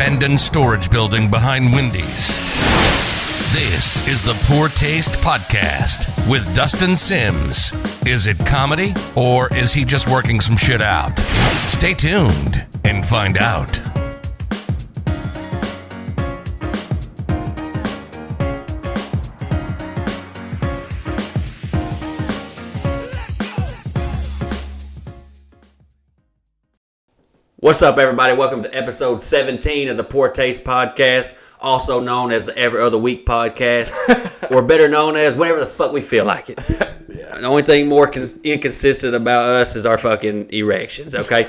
abandoned storage building behind Wendy's. This is the Poor Taste Podcast with Dustin Sims. Is it comedy, or is he just working some shit out? Stay tuned and find out. What's up, everybody? Welcome to episode 17 of the Poor Taste Podcast, also known as the Every Other Week Podcast, or better known as whatever the fuck we feel like it. Yeah. The only thing more inconsistent about us is our fucking erections, okay?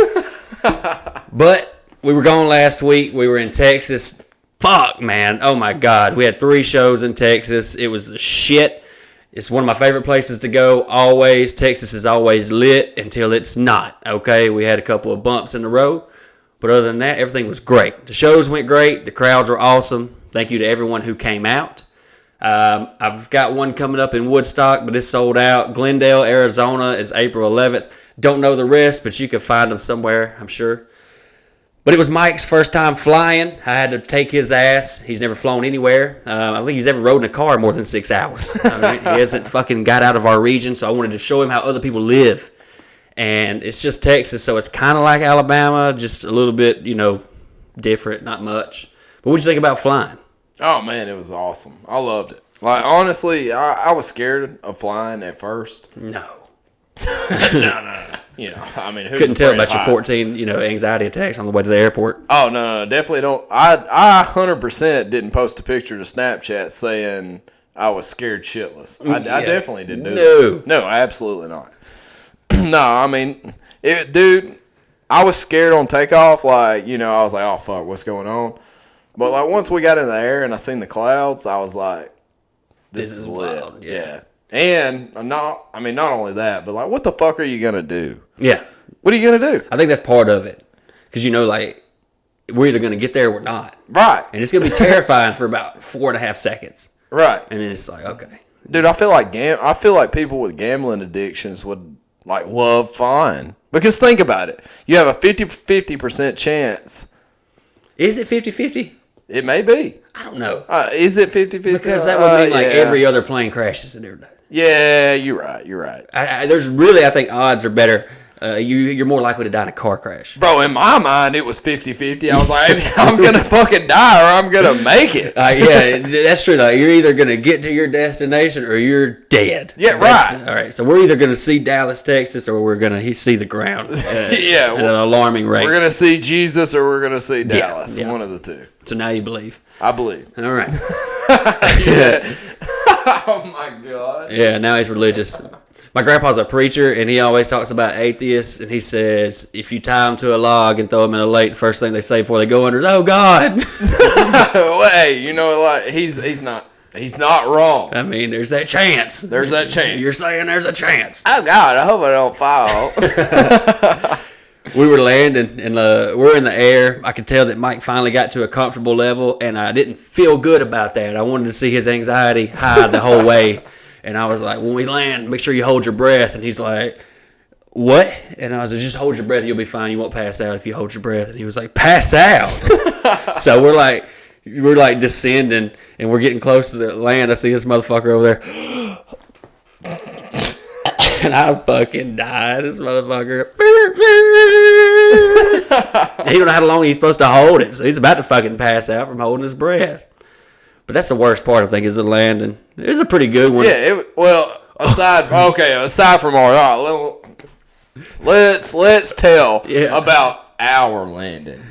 But we were gone last week. We were in Texas. Fuck, man. Oh, my God. We had 3 shows in Texas. It was the shit. It's one of my favorite places to go, always. Texas is always lit until it's not, okay? We had a couple of bumps in the road, but other than that, everything was great. The shows went great. The crowds were awesome. Thank you to everyone who came out. I've got one coming up in Woodstock, but it's sold out. Glendale, Arizona is April 11th. Don't know the rest, but you can find them somewhere, I'm sure. But it was Mike's first time flying. I had to take his ass. He's never flown anywhere. I don't think he's ever rode in a car more than 6 hours. I mean, he hasn't fucking got out of our region, so I wanted to show him how other people live. And it's just Texas, so it's kind of like Alabama, just a little bit, different, not much. But what'd you think about flying? Oh, man, it was awesome. I loved it. Like, honestly, I was scared of flying at first. No. No. Couldn't tell about your 14, anxiety attacks on the way to the airport. Oh, no, definitely don't. I 100% didn't post a picture to Snapchat saying I was scared shitless. I definitely didn't do that. No, absolutely not. No, I mean, dude, I was scared on takeoff. Like, I was like, oh, fuck, what's going on? But, like, once we got in the air and I seen the clouds, I was like, this is lit. Wild. Yeah. And not only that, but like, what the fuck are you gonna do? Yeah, what are you gonna do? I think that's part of it, because we're either gonna get there or we're not. Right. And it's gonna be terrifying for about 4.5 seconds. Right. And then it's like, okay, dude, I feel like people with gambling addictions would like love flying, because think about it, you have a 50% chance. Is it 50-50? It may be. I don't know. Is it 50-50? Because that would mean every other plane crashes and everything. Yeah, you're right. There's really, I think, odds are better. You're more likely to die in a car crash. Bro, in my mind, it was 50-50. I was like, I'm going to fucking die or I'm going to make it. Yeah, that's true. Like, you're either going to get to your destination or you're dead. Yeah, right. All right, so we're either going to see Dallas, Texas, or we're going to see the ground at an alarming rate. We're going to see Jesus or we're going to see Dallas. Yeah. One of the two. So now you believe. I believe. All right. Oh, my God. Yeah, now he's religious. My grandpa's a preacher, and he always talks about atheists, and he says, if you tie them to a log and throw them in a lake, the first thing they say before they go under is, oh, God. Well, hey, like, he's not wrong. I mean, there's that chance. You're saying there's a chance. Oh, God, I hope I don't fall. We were landing, and we're in the air. I could tell that Mike finally got to a comfortable level, and I didn't feel good about that. I wanted to see his anxiety high the whole way. And I was like, when we land, make sure you hold your breath. And he's like, what? And I was like, just hold your breath. You'll be fine. You won't pass out if you hold your breath. And he was like, pass out? So we're like descending, and we're getting close to the land. I see this motherfucker over there. And I fucking died. This motherfucker. He don't know how long he's supposed to hold it. So he's about to fucking pass out from holding his breath. But that's the worst part, I think, is the landing. It was a pretty good one. Yeah, aside from all let's tell about our landing.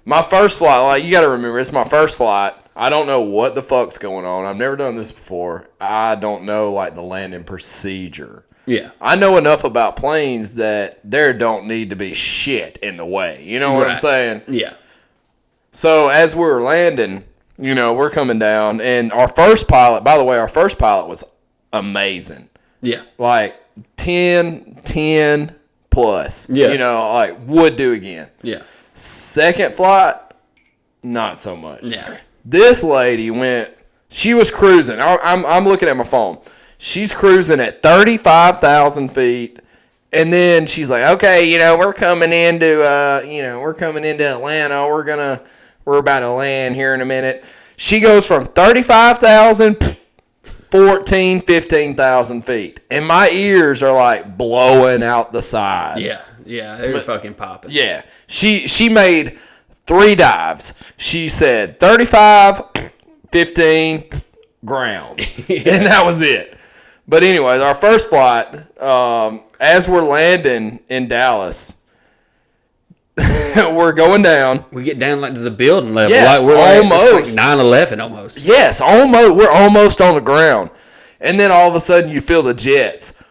My first flight, like, you got to remember, it's my first flight. I don't know what the fuck's going on. I've never done this before. I don't know, like, the landing procedure. Yeah. I know enough about planes that there don't need to be shit in the way. You know what I'm saying? Yeah. So as we were landing, we're coming down, and our first pilot was amazing. Yeah. Like 10 plus. Yeah. Like would do again. Yeah. Second flight, not so much. Yeah. This lady she was cruising. I'm looking at my phone. She's cruising at 35,000 feet. And then she's like, okay, we're coming into Atlanta. We're We're about to land here in a minute. She goes from 35,000, 14, 15,000 feet. And my ears are like blowing out the side. Yeah, they're fucking popping. Yeah. She made 3 dives. She said 35, 15, ground. And that was it. But anyways, our first flight, as we're landing in Dallas, we're going down. We get down like to the building level. Yeah, like, we're almost. like 9/11 almost. Yes, almost. We're almost on the ground. And then all of a sudden you feel the jets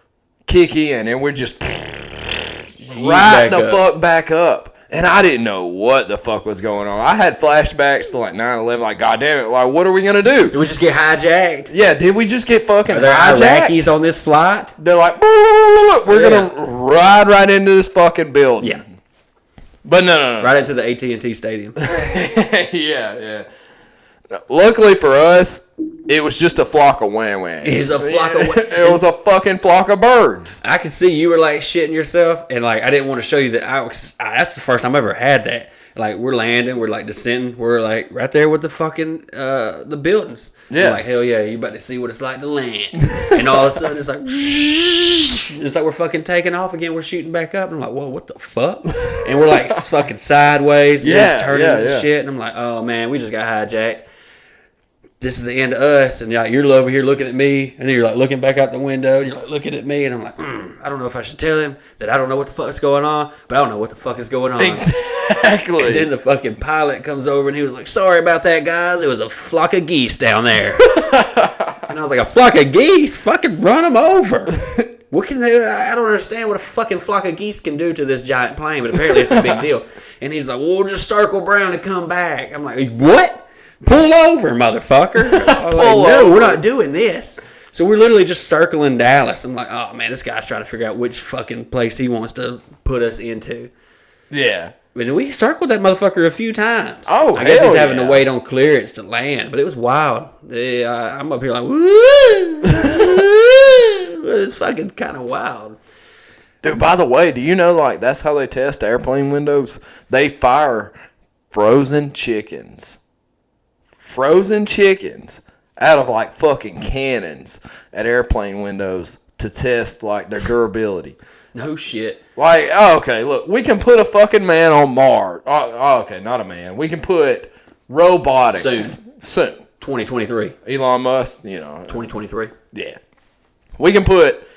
kick in and we're just right the fuck back up. And I didn't know what the fuck was going on. I had flashbacks to like 9/11. Like, God damn it! Like, what are we gonna do? Did we just get hijacked? Yeah, did we just get fucking Are there hijacked? Iraqis on this flight? They're like, we're gonna ride right into this fucking building. Yeah, but no. right into the AT&T Stadium. yeah. Luckily for us, it was just a flock of wham-whams. It was a fucking flock of birds. I could see you were like shitting yourself, and like I didn't want to show you that that's the first time I ever had that. Like we're landing, we're like descending, we're like right there with the fucking the buildings. Yeah. I'm like, hell yeah, you about to see what it's like to land. And all of a sudden it's like we're fucking taking off again. We're shooting back up. And I'm like, whoa, what the fuck? And we're like fucking sideways, and it's turning and shit. And I'm like, oh man, we just got hijacked. This is the end of us, and you're over here looking at me, and then you're like looking back out the window, and you're like looking at me, and I'm like, I don't know if I should tell him that I don't know what the fuck's going on, but I don't know what the fuck is going on. Exactly. And then the fucking pilot comes over, and he was like, sorry about that, guys. It was a flock of geese down there. And I was like, a flock of geese? Fucking run them over. What can they? I don't understand what a fucking flock of geese can do to this giant plane, but apparently it's a big deal. And he's like, well, we'll just circle around and come back. I'm like, what? Pull over, motherfucker. I was like, no, we're not doing this. So we're literally just circling Dallas. I'm like, oh, man, this guy's trying to figure out which fucking place he wants to put us into. Yeah. And we circled that motherfucker a few times. Oh, I guess he's having to wait on clearance to land. But it was wild. I'm up here like, woo! It's fucking kind of wild. Dude, by the way, do you know, like, that's how they test airplane windows? They fire frozen chickens. Frozen chickens out of like fucking cannons at airplane windows to test like their durability. No shit. Like, okay, look, we can put a fucking man on Mars. Okay, not a man. We can put robotics soon. 2023. Elon Musk, 2023. Yeah. We can put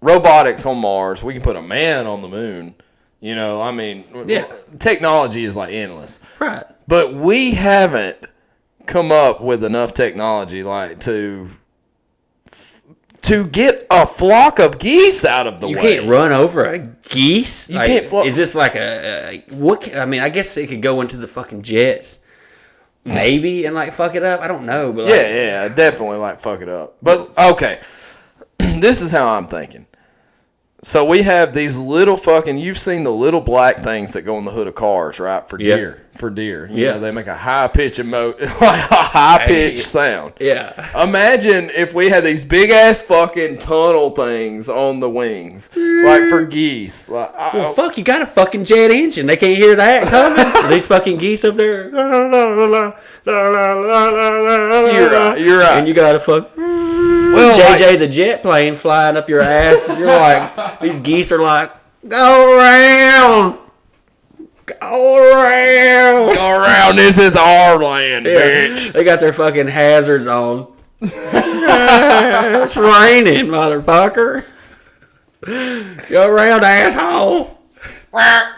robotics on Mars. We can put a man on the moon. Technology is like endless. Right. But we haven't come up with enough technology like to get a flock of geese out of the way. You can't run over a geese. You can't. Is this like what? I mean, I guess it could go into the fucking jets, maybe, and like fuck it up. I don't know, but yeah, definitely like fuck it up. But okay, this is how I'm thinking. So we have these little fucking, you've seen the little black things that go in the hood of cars, right? For deer. You know, they make a high pitch sound. Yeah. Imagine if we had these big ass fucking tunnel things on the wings, like for geese. Like, well, fuck, you got a fucking jet engine. They can't hear that coming. These fucking geese up there. You're right. And you got a fuck. Well, JJ the jet plane flying up your ass. You're like, these geese are like, go around. This is our land, bitch. They got their fucking hazards on. It's raining, motherfucker. Go around, asshole.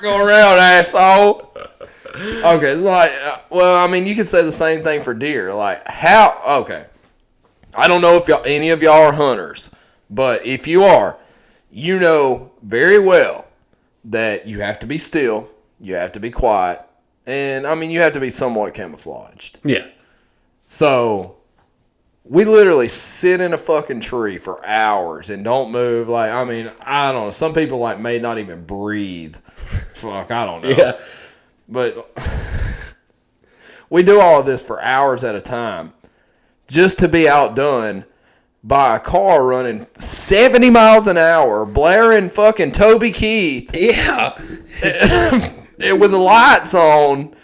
Go around, asshole. Okay, you could say the same thing for deer. Like, how? Okay. I don't know if any of y'all are hunters, but if you are, you know very well that you have to be still, you have to be quiet, and you have to be somewhat camouflaged. Yeah. So we literally sit in a fucking tree for hours and don't move. Like, I don't know. Some people may not even breathe. Fuck, I don't know. Yeah. But we do all of this for hours at a time, just to be outdone by a car running 70 miles an hour, blaring fucking Toby Keith. Yeah. With the lights on.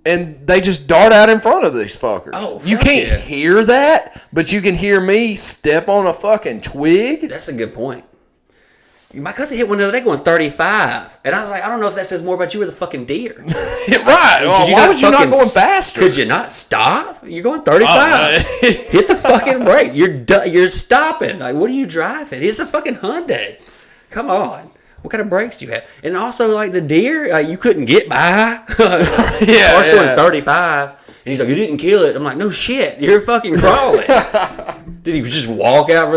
and they just dart out in front of these fuckers. Oh, you can't hear that, but you can hear me step on a fucking twig. That's a good point. My cousin hit one the other day going 35. And I was like, I don't know if that says more about you or the fucking deer. Right. Well, why was you not going faster? Could you not stop? You're going 35. Hit the fucking brake. You're stopping. Like, what are you driving? It's a fucking Hyundai. Come on. What kind of brakes do you have? And also, like, the deer, like, you couldn't get by. Car's going 35. And he's like, you didn't kill it. I'm like, no shit. You're fucking crawling. Did he just walk out?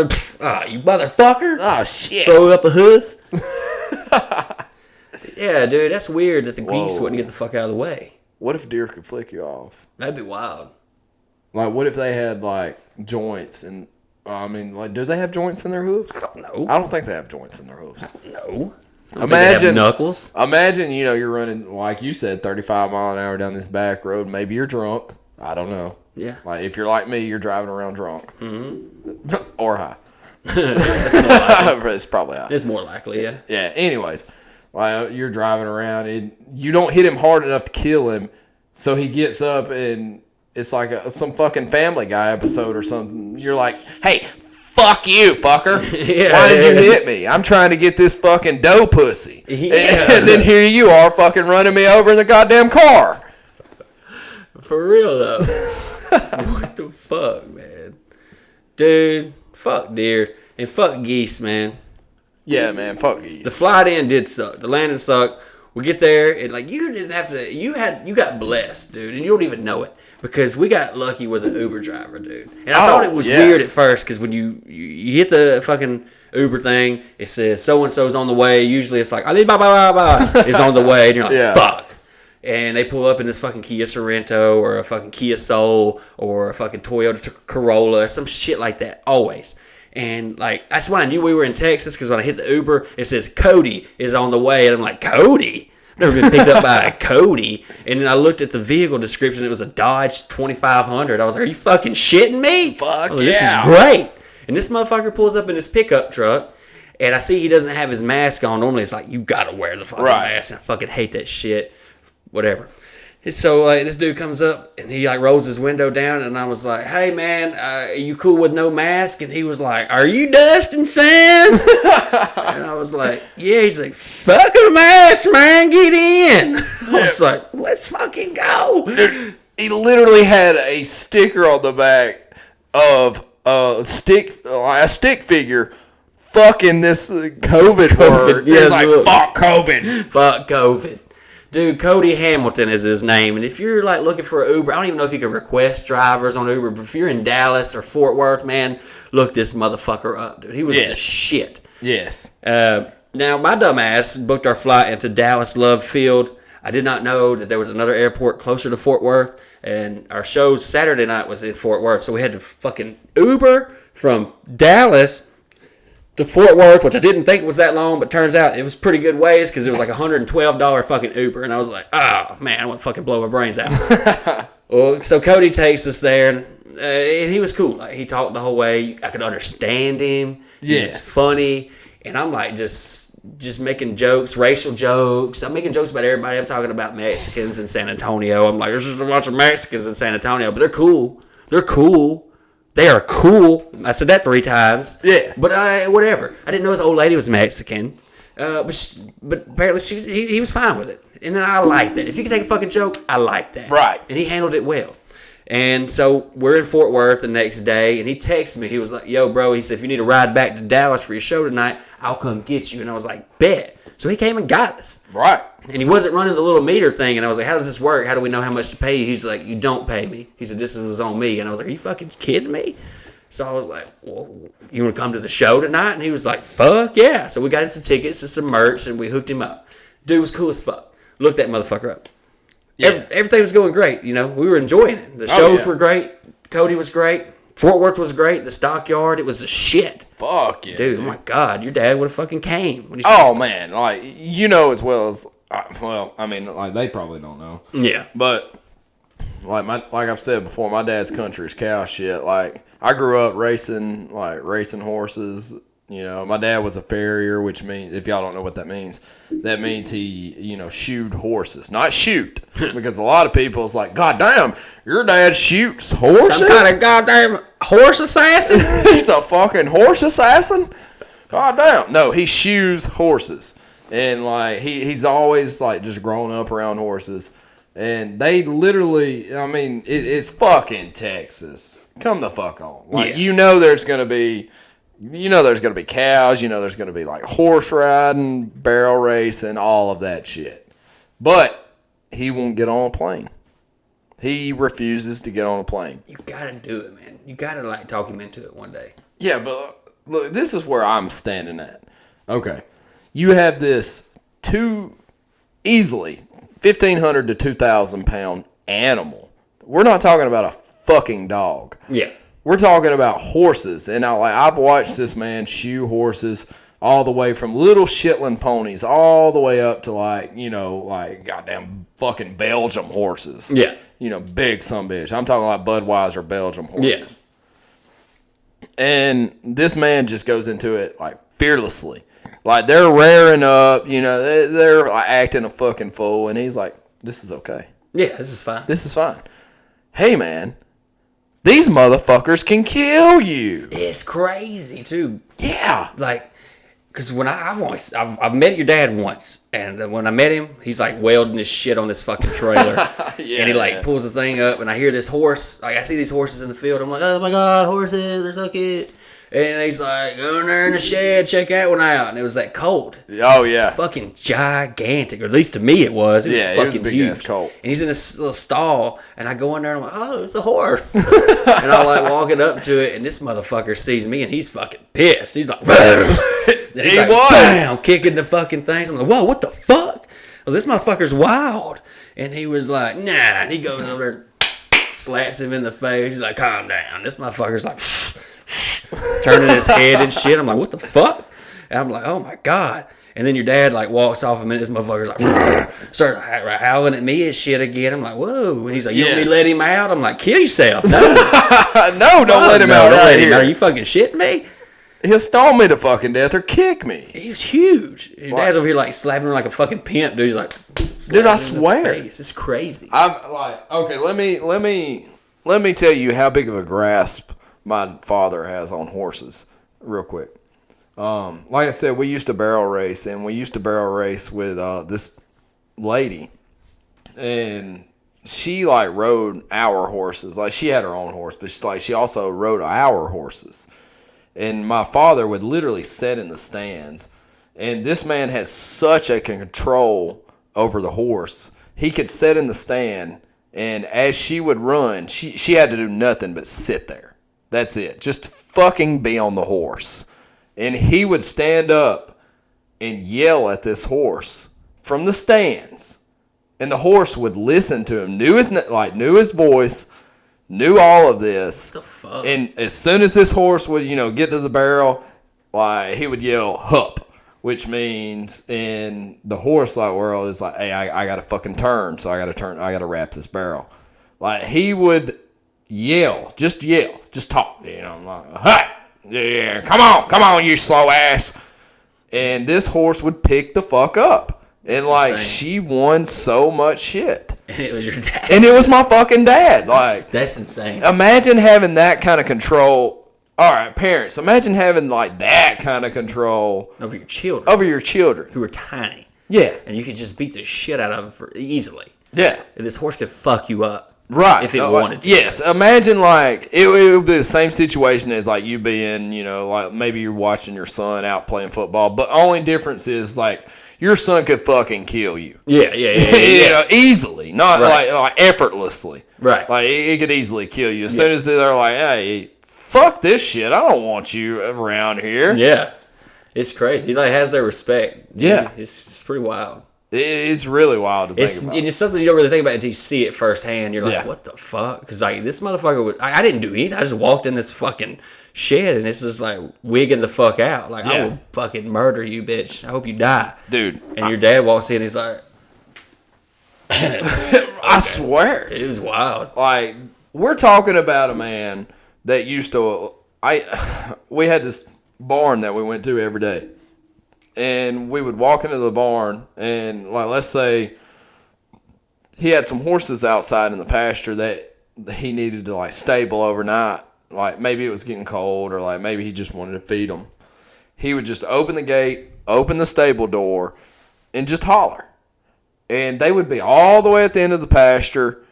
You motherfucker. Oh, shit. Throw up a hoof. Yeah, dude, that's weird that the geese wouldn't get the fuck out of the way. What if deer could flick you off? That'd be wild. Like, what if they had, like, joints and... I mean, like, do they have joints in their hooves? I don't know. I don't think they have joints in their hooves. No. Imagine knuckles. Imagine, you're running, like you said, 35 mile an hour down this back road. Maybe you're drunk. I don't know. Yeah. Like, if you're like me, you're driving around drunk. Mm-hmm. Or high. That's more likely. It's probably high. It's more likely, yeah. Yeah, anyways. Like, you're driving around, and you don't hit him hard enough to kill him, so he gets up, and it's like some fucking Family Guy episode or something. You're like, hey, fuck you, fucker. Why did you hit me? I'm trying to get this fucking dough pussy. Yeah. And then here you are fucking running me over in the goddamn car. For real, though. What the fuck, man? Dude, fuck deer. And fuck geese, man. Yeah, man, fuck geese. The flight in did suck. The landing sucked. We get there, and, like, you didn't have to... You got blessed, dude, and you don't even know it. Because we got lucky with the Uber driver, dude. And I thought it was weird at first, because when you hit the fucking Uber thing, it says so-and-so's on the way. Usually it's like, Alibaba is on the way. And you're like, fuck. And they pull up in this fucking Kia Sorento or a fucking Kia Soul or a fucking Toyota Corolla, some shit like that, always. And, like, that's why I knew we were in Texas, because when I hit the Uber, it says Cody is on the way. And I'm like, Cody? Never been picked up by a Cody. And then I looked at the vehicle description. It was a Dodge 2500. I was like, are you fucking shitting me? Fuck like, this is great. And this motherfucker pulls up in his pickup truck, and I see he doesn't have his mask on. Normally it's like, you gotta wear the fucking mask. And I fucking hate that shit. Whatever. And so this dude comes up, and he like rolls his window down, and I was like, hey man, are you cool with no mask? And he was like, are you Dustin Sims? And I was like, yeah. He's like, fucking mask, man, get in. I was like, let's fucking go. Dude, he literally had a sticker on the back of a stick figure fucking this COVID word. Yeah, it's like, fuck COVID. Fuck COVID. Dude, Cody Hamilton is his name. And if you're like looking for an Uber, I don't even know if you can request drivers on Uber, but if you're in Dallas or Fort Worth, man, look this motherfucker up, dude. He was the shit. Yes. Now, my dumb ass booked our flight into Dallas Love Field. I did not know that there was another airport closer to Fort Worth, and our show Saturday night was in Fort Worth, so we had to fucking Uber from Dallas to Fort Worth, which I didn't think was that long, but turns out it was pretty good ways because it was like $112 fucking Uber, and I was like, oh man, I want to fucking blow my brains out. Well, so Cody takes us there, and he was cool. Like, he talked the whole way. I could understand him. He was funny, and I'm like just making jokes, racial jokes. I'm making jokes about everybody. I'm talking about Mexicans in San Antonio. I'm like, there's just a bunch of Mexicans in San Antonio, but they're cool. They're cool. They are cool. I said that 3 times. Yeah. But whatever. I didn't know his old lady was Mexican. But apparently he was fine with it. And I like that. If you can take a fucking joke, I like that. Right. And he handled it well. And so we're in Fort Worth the next day, and he texted me. He was like, yo, bro, he said, if you need to ride back to Dallas for your show tonight, I'll come get you. And I was like, bet. So he came and got us. Right. And he wasn't running the little meter thing. And I was like, how does this work? How do we know how much to pay you? He's like, you don't pay me. He said, this was on me. And I was like, are you fucking kidding me? So I was like, well, you want to come to the show tonight? And he was like, fuck yeah. So we got him some tickets and some merch, and we hooked him up. Dude was cool as fuck. Look that motherfucker up. Yeah. Everything was going great. You know, we were enjoying it. The shows were great. Cody was great. Fort Worth was great. The stockyard, it was the shit. Fuck yeah. Dude, oh my God, your dad would have fucking came. When he man. Like, you know as well as, well, I mean, like, they probably don't know. Yeah. But, like I've said before, my dad's country is cow shit. Like, I grew up racing horses You know, my dad was a farrier, which means, if y'all don't know what that means he, shoed horses. Not shoot, because a lot of people is like, God damn, your dad shoots horses? Some kind of goddamn horse assassin? He's a fucking horse assassin? God damn. No, he shoes horses. And, like, he's always, like, just grown up around horses. And they literally, I mean, it's fucking Texas. Come the fuck on. Like, there's going to be... there's going to be cows. There's going to be, like, horse riding, barrel racing, all of that shit. But he won't get on a plane. He refuses to get on a plane. You got to do it, man. You got to, like, talk him into it one day. Yeah, but look, this is where I'm standing at. Okay. You have this easily 1,500 to 2,000 pound animal. We're not talking about a fucking dog. Yeah. We're talking about horses, and I've watched this man shoe horses all the way from little Shetland ponies all the way up to like goddamn fucking Belgium horses. Yeah. Big sumbitch. I'm talking like Budweiser Belgium horses. Yeah. And this man just goes into it like fearlessly. Like they're rearing up, they're like, acting a fucking fool, and he's like, "This is okay. Yeah, this is fine. This is fine." Hey, man. These motherfuckers can kill you. It's crazy too. Yeah, like, cause when I've met your dad once, and when I met him, he's like welding his shit on this fucking trailer, and he pulls the thing up, and I hear this horse. Like I see these horses in the field. I'm like, oh my god, horses! They're so cute. And he's like, go in there in the shed, check that one out. And it was that colt. Oh, yeah. It's fucking gigantic. Or at least to me it was. It was fucking it was a big-ass colt. And he's in this little stall. And I go in there and I'm like, oh, it's a horse. And I'm like walking up to it. And this motherfucker sees me and he's fucking pissed. He's like, he like, was. Bam, kicking the fucking things. I'm like, whoa, what the fuck? Well, this motherfucker's wild. And he was like, nah. And he goes over there and slaps him in the face. He's like, calm down. This motherfucker's like... turning his head and shit. I'm like, what the fuck? And I'm like, oh my god. And then your dad like walks off a minute. This motherfucker's like, start howling at me and shit again. I'm like, whoa. And he's like, you want me to let him out? I'm like, kill yourself. No, no, don't let him out. Don't let him out. Are you fucking shitting me? He'll stall me to fucking death or kick me. He's huge. Your dad's over here like slapping him like a fucking pimp, dude. He's like, dude, I swear, it's crazy. I'm like, okay, let me tell you how big of a grasp my father has on horses, real quick. Like I said, we used to barrel race, and we used to barrel race with this lady, and she like rode our horses. Like she had her own horse, but she also rode our horses. And my father would literally sit in the stands, and this man has such a control over the horse. He could sit in the stand, and as she would run, she had to do nothing but sit there. That's it. Just fucking be on the horse. And he would stand up and yell at this horse from the stands. And the horse would listen to him, knew his voice, knew all of this. What the fuck? And as soon as this horse would, get to the barrel, like he would yell, hup, which means in the horse like world is like, hey, I got to fucking turn, so I got to wrap this barrel. Like he would yell, just talk, I'm like, hey, yeah, come on, you slow ass. And this horse would pick the fuck up. And like insane. She won so much shit. And it was your dad. And it was my fucking dad. Like that's insane. Imagine having that kind of control. All right, parents, imagine having like that kind of control over your children. Who are tiny. Yeah. And you could just beat the shit out of them easily. Yeah. And this horse could fuck you up. Right. If it wanted to. Yes. Imagine like it would be the same situation as like you being, like maybe you're watching your son out playing football, but only difference is like your son could fucking kill you. Yeah. Easily, not like effortlessly. Right. Like it could easily kill you as soon as they're like, hey, fuck this shit. I don't want you around here. Yeah. It's crazy. He like has their respect. Yeah. It's pretty wild. It's really wild to think about. And it's something you don't really think about until you see it firsthand. You're like, what the fuck? Because like this motherfucker, I didn't do anything. I just walked in this fucking shed and it's just like wigging the fuck out. Like, I will fucking murder you, bitch. I hope you die. Dude. And your dad walks in and he's like... I swear. It was wild. Like, we're talking about a man that used to... We had this barn that we went to every day. And we would walk into the barn, and like, let's say he had some horses outside in the pasture that he needed to like stable overnight. Like maybe it was getting cold, or like maybe he just wanted to feed them. He would just open the gate, open the stable door, and just holler. And they would be all the way at the end of the pasture,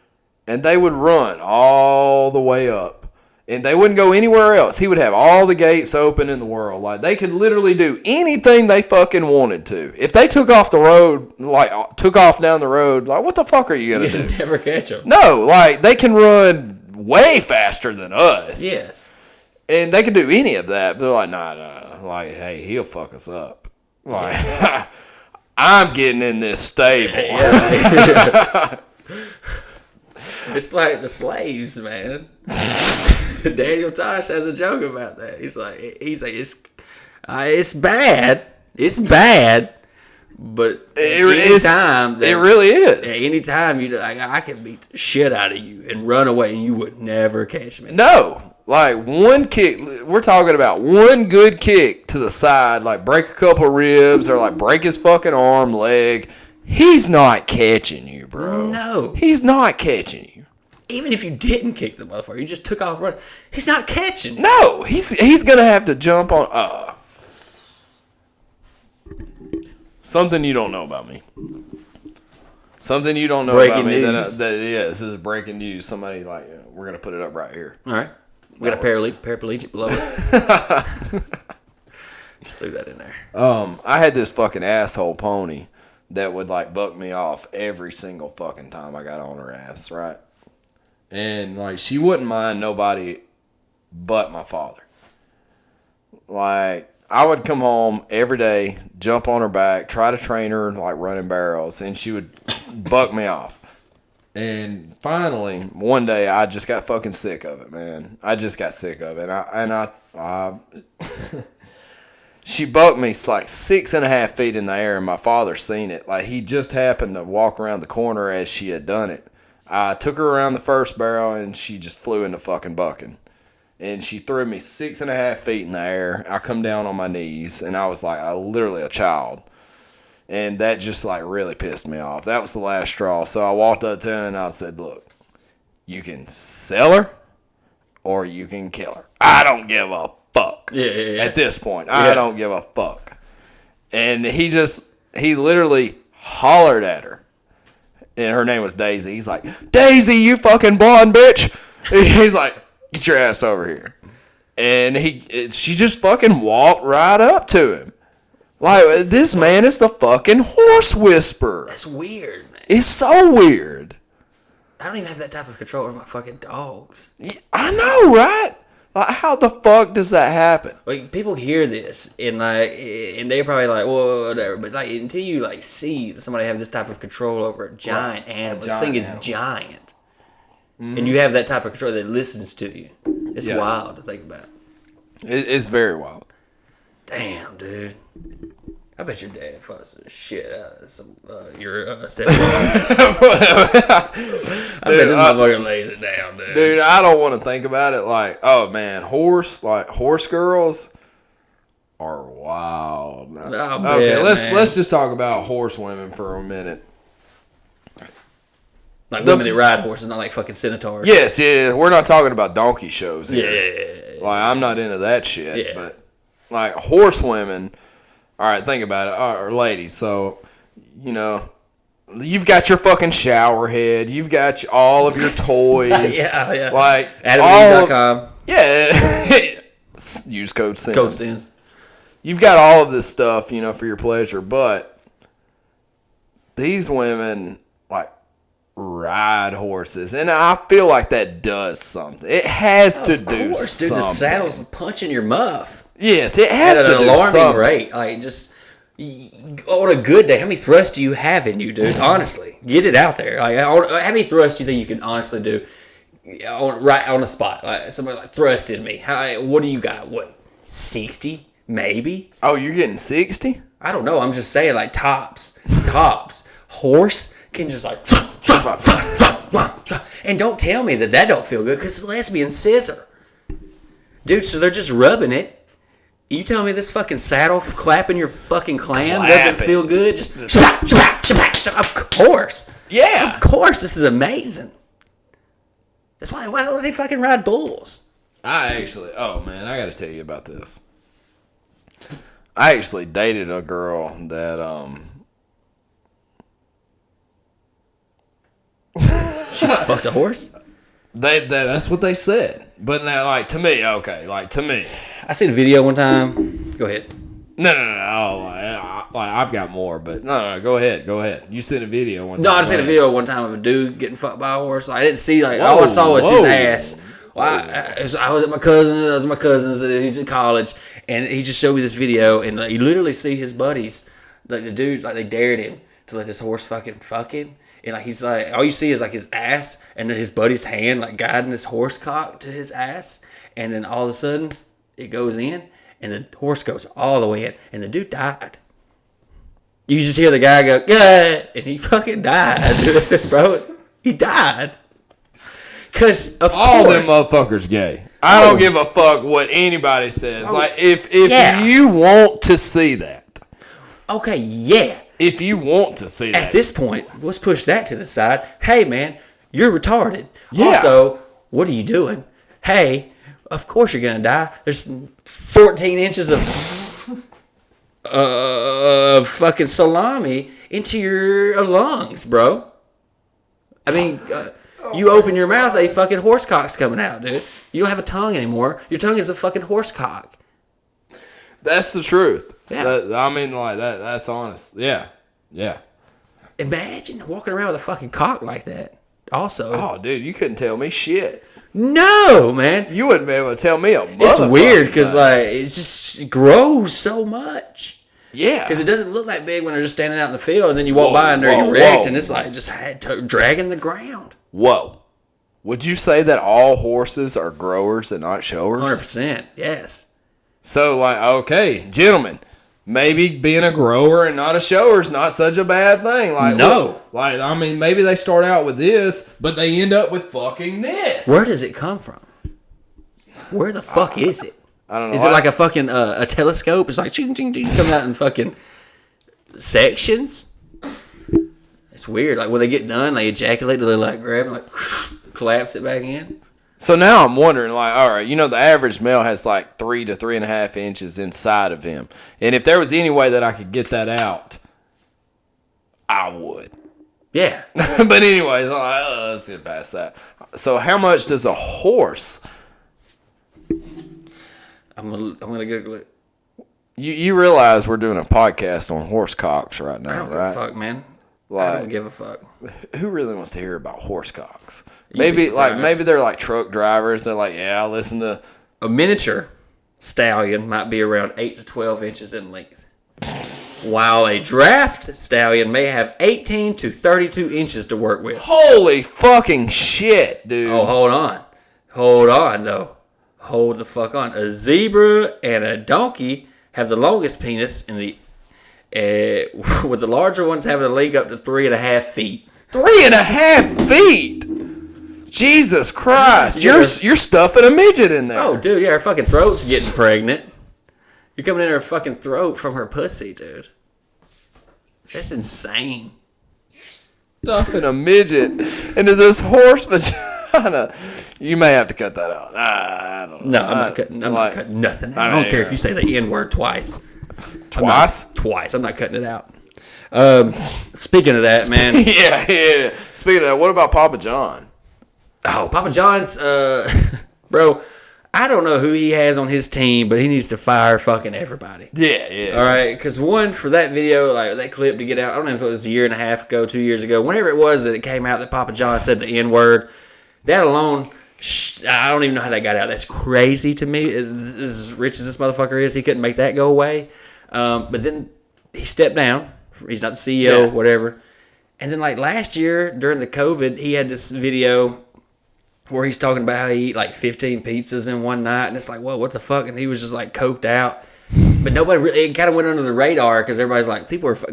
and they would run all the way up. And they wouldn't go anywhere else. He would have all the gates open in the world. Like, they could literally do anything they fucking wanted to. If they took off the road, like, took off down the road, like, what the fuck are you going to do? Never catch them. No, like, they can run way faster than us. Yes. And they could do any of that. But they're like, nah. Like, hey, he'll fuck us up. Like, I'm getting in this stable. Yeah. It's like the slaves, man. Daniel Tosh has a joke about that. He's like it's bad. It's bad. But it really is. Anytime I can beat the shit out of you and run away, and you would never catch me. No. Like, one kick, we're talking about one good kick to the side, like break a couple ribs or like break his fucking arm, leg. He's not catching you, bro. No. He's not catching you. Even if you didn't kick the motherfucker, you just took off running, he's not catching you. No. He's going to have to jump on. Something you don't know about me. Something you don't know breaking about me. News. This is breaking news. Somebody, like, we're going to put it up right here. All right. We got a paraplegic below us. Just threw that in there. I had this fucking asshole pony that would like buck me off every single fucking time I got on her ass, right? And like, she wouldn't mind nobody but my father. Like, I would come home every day, jump on her back, try to train her like running barrels, and she would buck me off. And finally, one day, I just got fucking sick of it, man. I just got sick of it. She bucked me like 6.5 feet in the air, and my father seen it. Like, he just happened to walk around the corner as she had done it. I took her around the first barrel, and she just flew into fucking bucking. And she threw me 6.5 feet in the air. I come down on my knees, and I was like, literally a child. And that just like really pissed me off. That was the last straw. So I walked up to her and I said, look, you can sell her or you can kill her. I don't give a fuck. Yeah. At this point, I don't give a fuck. And he literally hollered at her. And her name was Daisy. He's like, Daisy, you fucking blonde bitch. He's like, get your ass over here. And she just fucking walked right up to him. Like, this man is the fucking horse whisperer. That's weird, man. It's so weird. I don't even have that type of control over my fucking dogs. I know, right? Like, how the fuck does that happen? Like, people hear this and they're probably like, well, whatever. But like, until you like see somebody have this type of control over a giant animal, this thing is giant, and you have that type of control that listens to you. It's wild to think about. It's very wild. Damn, dude. I bet your dad fussed the shit out of your stepfather. I bet this motherfucker lays it down, dude. Dude, I don't want to think about it. Like, oh man, horse girls are wild. Okay, let's just talk about horse women for a minute. Like women that ride horses, not like fucking centaurs. Yes, yeah. We're not talking about donkey shows here. Yeah. Like, I'm not into that shit. Yeah. But like horse women. All right, think about it. Or ladies, so, you know, you've got your fucking shower head. You've got all of your toys. Yeah. Like, AdamandEve.com. Yeah. Use code SIMS. Code SIMS. You've got all of this stuff, you know, for your pleasure. But these women, like, ride horses. And I feel like that does something. It has to do something. Dude, the saddle's punching your muff. Yes, it has to do something. At an alarming rate. Like, just, on a good day, how many thrusts do you have in you, dude? Honestly. Get it out there. Like, how many thrusts do you think you can honestly do right on the spot? Like, somebody like, thrust in me. What do you got? What, 60? Maybe? Oh, you're getting 60? I don't know. I'm just saying, like, tops. Horse can just, like, and don't tell me that don't feel good, because it's lesbian scissor. Dude, so they're just rubbing it. You telling me this fucking saddle clapping your fucking clam doesn't feel good? Just shabak. Of course. Yeah. Of course, this is amazing. That's why don't they fucking ride bulls? I gotta tell you about this. I actually dated a girl that She fucked a horse? That's what they said. But now, to me. I seen a video one time. Go ahead. No. I've got more, but no. Go ahead. You sent a video one time. No, I just seen a video one time of a dude getting fucked by a horse. I didn't see all I saw was his ass. Well, I was at my cousin's. He's in college, and he just showed me this video, and you literally see his buddies, the dude, they dared him to let this horse fuck him, and he's all you see is his ass, and then his buddy's hand guiding this horse cock to his ass, and then all of a sudden it goes in, and the horse goes all the way in, and the dude died. You just hear the guy go, "Yeah," and he fucking died, bro. He died. Because all them motherfuckers gay. I don't give a fuck what anybody says. If you want to see that. Okay, yeah. If you want to see that. At this point, let's push that to the side. Hey, man, you're retarded. Yeah. Also, what are you doing? Hey, of course you're going to die. There's 14 inches of fucking salami into your lungs, bro. I mean... you open your mouth, a fucking horse cock's coming out, dude. You don't have a tongue anymore. Your tongue is a fucking horse cock. That's the truth. Yeah. That's honest. Yeah. Yeah. Imagine walking around with a fucking cock like that. Also. Oh, dude, you couldn't tell me shit. No, man. You wouldn't be able to tell me a motherfucker. It's weird because, it grows so much. Yeah. Because it doesn't look that big when they're just standing out in the field, and then you walk by and they're erect, and it's just dragging the ground. Whoa. Would you say that all horses are growers and not showers? 100%, yes. So, okay, gentlemen, maybe being a grower and not a shower is not such a bad thing. No. Maybe they start out with this, but they end up with fucking this. Where does it come from? Where the fuck is it? I don't know. Is it like a fucking a telescope? It's ching, ching, ching, coming out in fucking sections? It's weird. When they get done, they ejaculate, they grab and collapse it back in. So now I'm wondering, all right, the average male has 3 to 3.5 inches inside of him. And if there was any way that I could get that out, I would. Yeah. But anyways, let's get past that. So how much does a horse... I'm gonna Google it. You realize we're doing a podcast on horse cocks right now, I don't right? give a fuck, man. I don't give a fuck. Who really wants to hear about horse cocks? Maybe they're truck drivers. They're I listen to a miniature stallion might be around 8 to 12 inches in length, while a draft stallion may have 18 to 32 inches to work with. Holy fucking shit, dude! Oh, hold on, though. Hold the fuck on. A zebra and a donkey have the longest penis in the. With the larger ones having a length up to 3.5 feet. 3.5 feet? Jesus Christ! You're stuffing a midget in there. Oh, dude, yeah, her fucking throat's getting pregnant. You're coming in her fucking throat from her pussy, dude. That's insane. Stuffing a midget into this horse vagina. You may have to cut that out. I don't know. No, I'm not cutting nothing. I don't care if you say the N-word twice. Twice? I'm not cutting it out. Speaking of that, man. Yeah. Speaking of that, what about Papa John? Oh, Papa John's, bro, I don't know who he has on his team, but he needs to fire fucking everybody. Yeah. All right, because for that video, that clip to get out, I don't know if it was a year and a half ago, 2 years ago, whenever it was that it came out that Papa John said the N-word, that alone, I don't even know how that got out. That's crazy to me. As rich as this motherfucker is, he couldn't make that go away. But then he stepped down. He's not the CEO, whatever. And then last year during the COVID, he had this video where he's talking about how he ate 15 pizzas in one night. And it's whoa, what the fuck? And he was just coked out. But nobody really, it kind of went under the radar because everybody's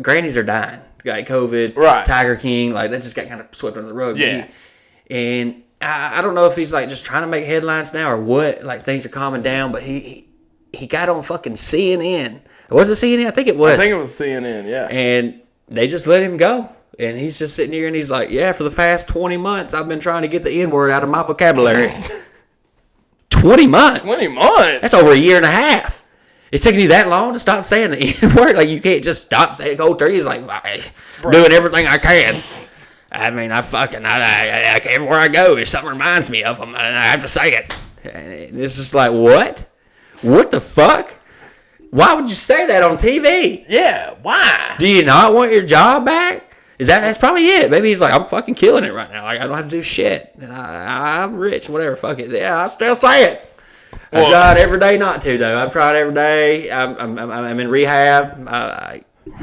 grannies are dying. COVID, right. Tiger King, that just got kind of swept under the rug. Yeah. And I don't know if he's just trying to make headlines now or what. Things are calming down, but he he got on fucking CNN. Was it CNN? I think it was. I think it was CNN, yeah. And they just let him go. And he's just sitting here and he's like, yeah, for the past 20 months, I've been trying to get the N-word out of my vocabulary. 20 months? 20 months? That's over a year and a half. It's taking you that long to stop saying the N-word? Like, you can't just stop saying cold turkey. He's like, doing everything I can. I mean, I everywhere I go, if something reminds me of him, and I have to say it. And it's just like, what? What the fuck? Why would you say that on TV? Yeah, why? Do you not want your job back? That's probably it. Maybe he's like, I'm fucking killing it right now. Like, I don't have to do shit. And I'm rich, whatever. Fuck it. Yeah, I still say it. I tried every day not to, though. I've tried every day. I'm in rehab.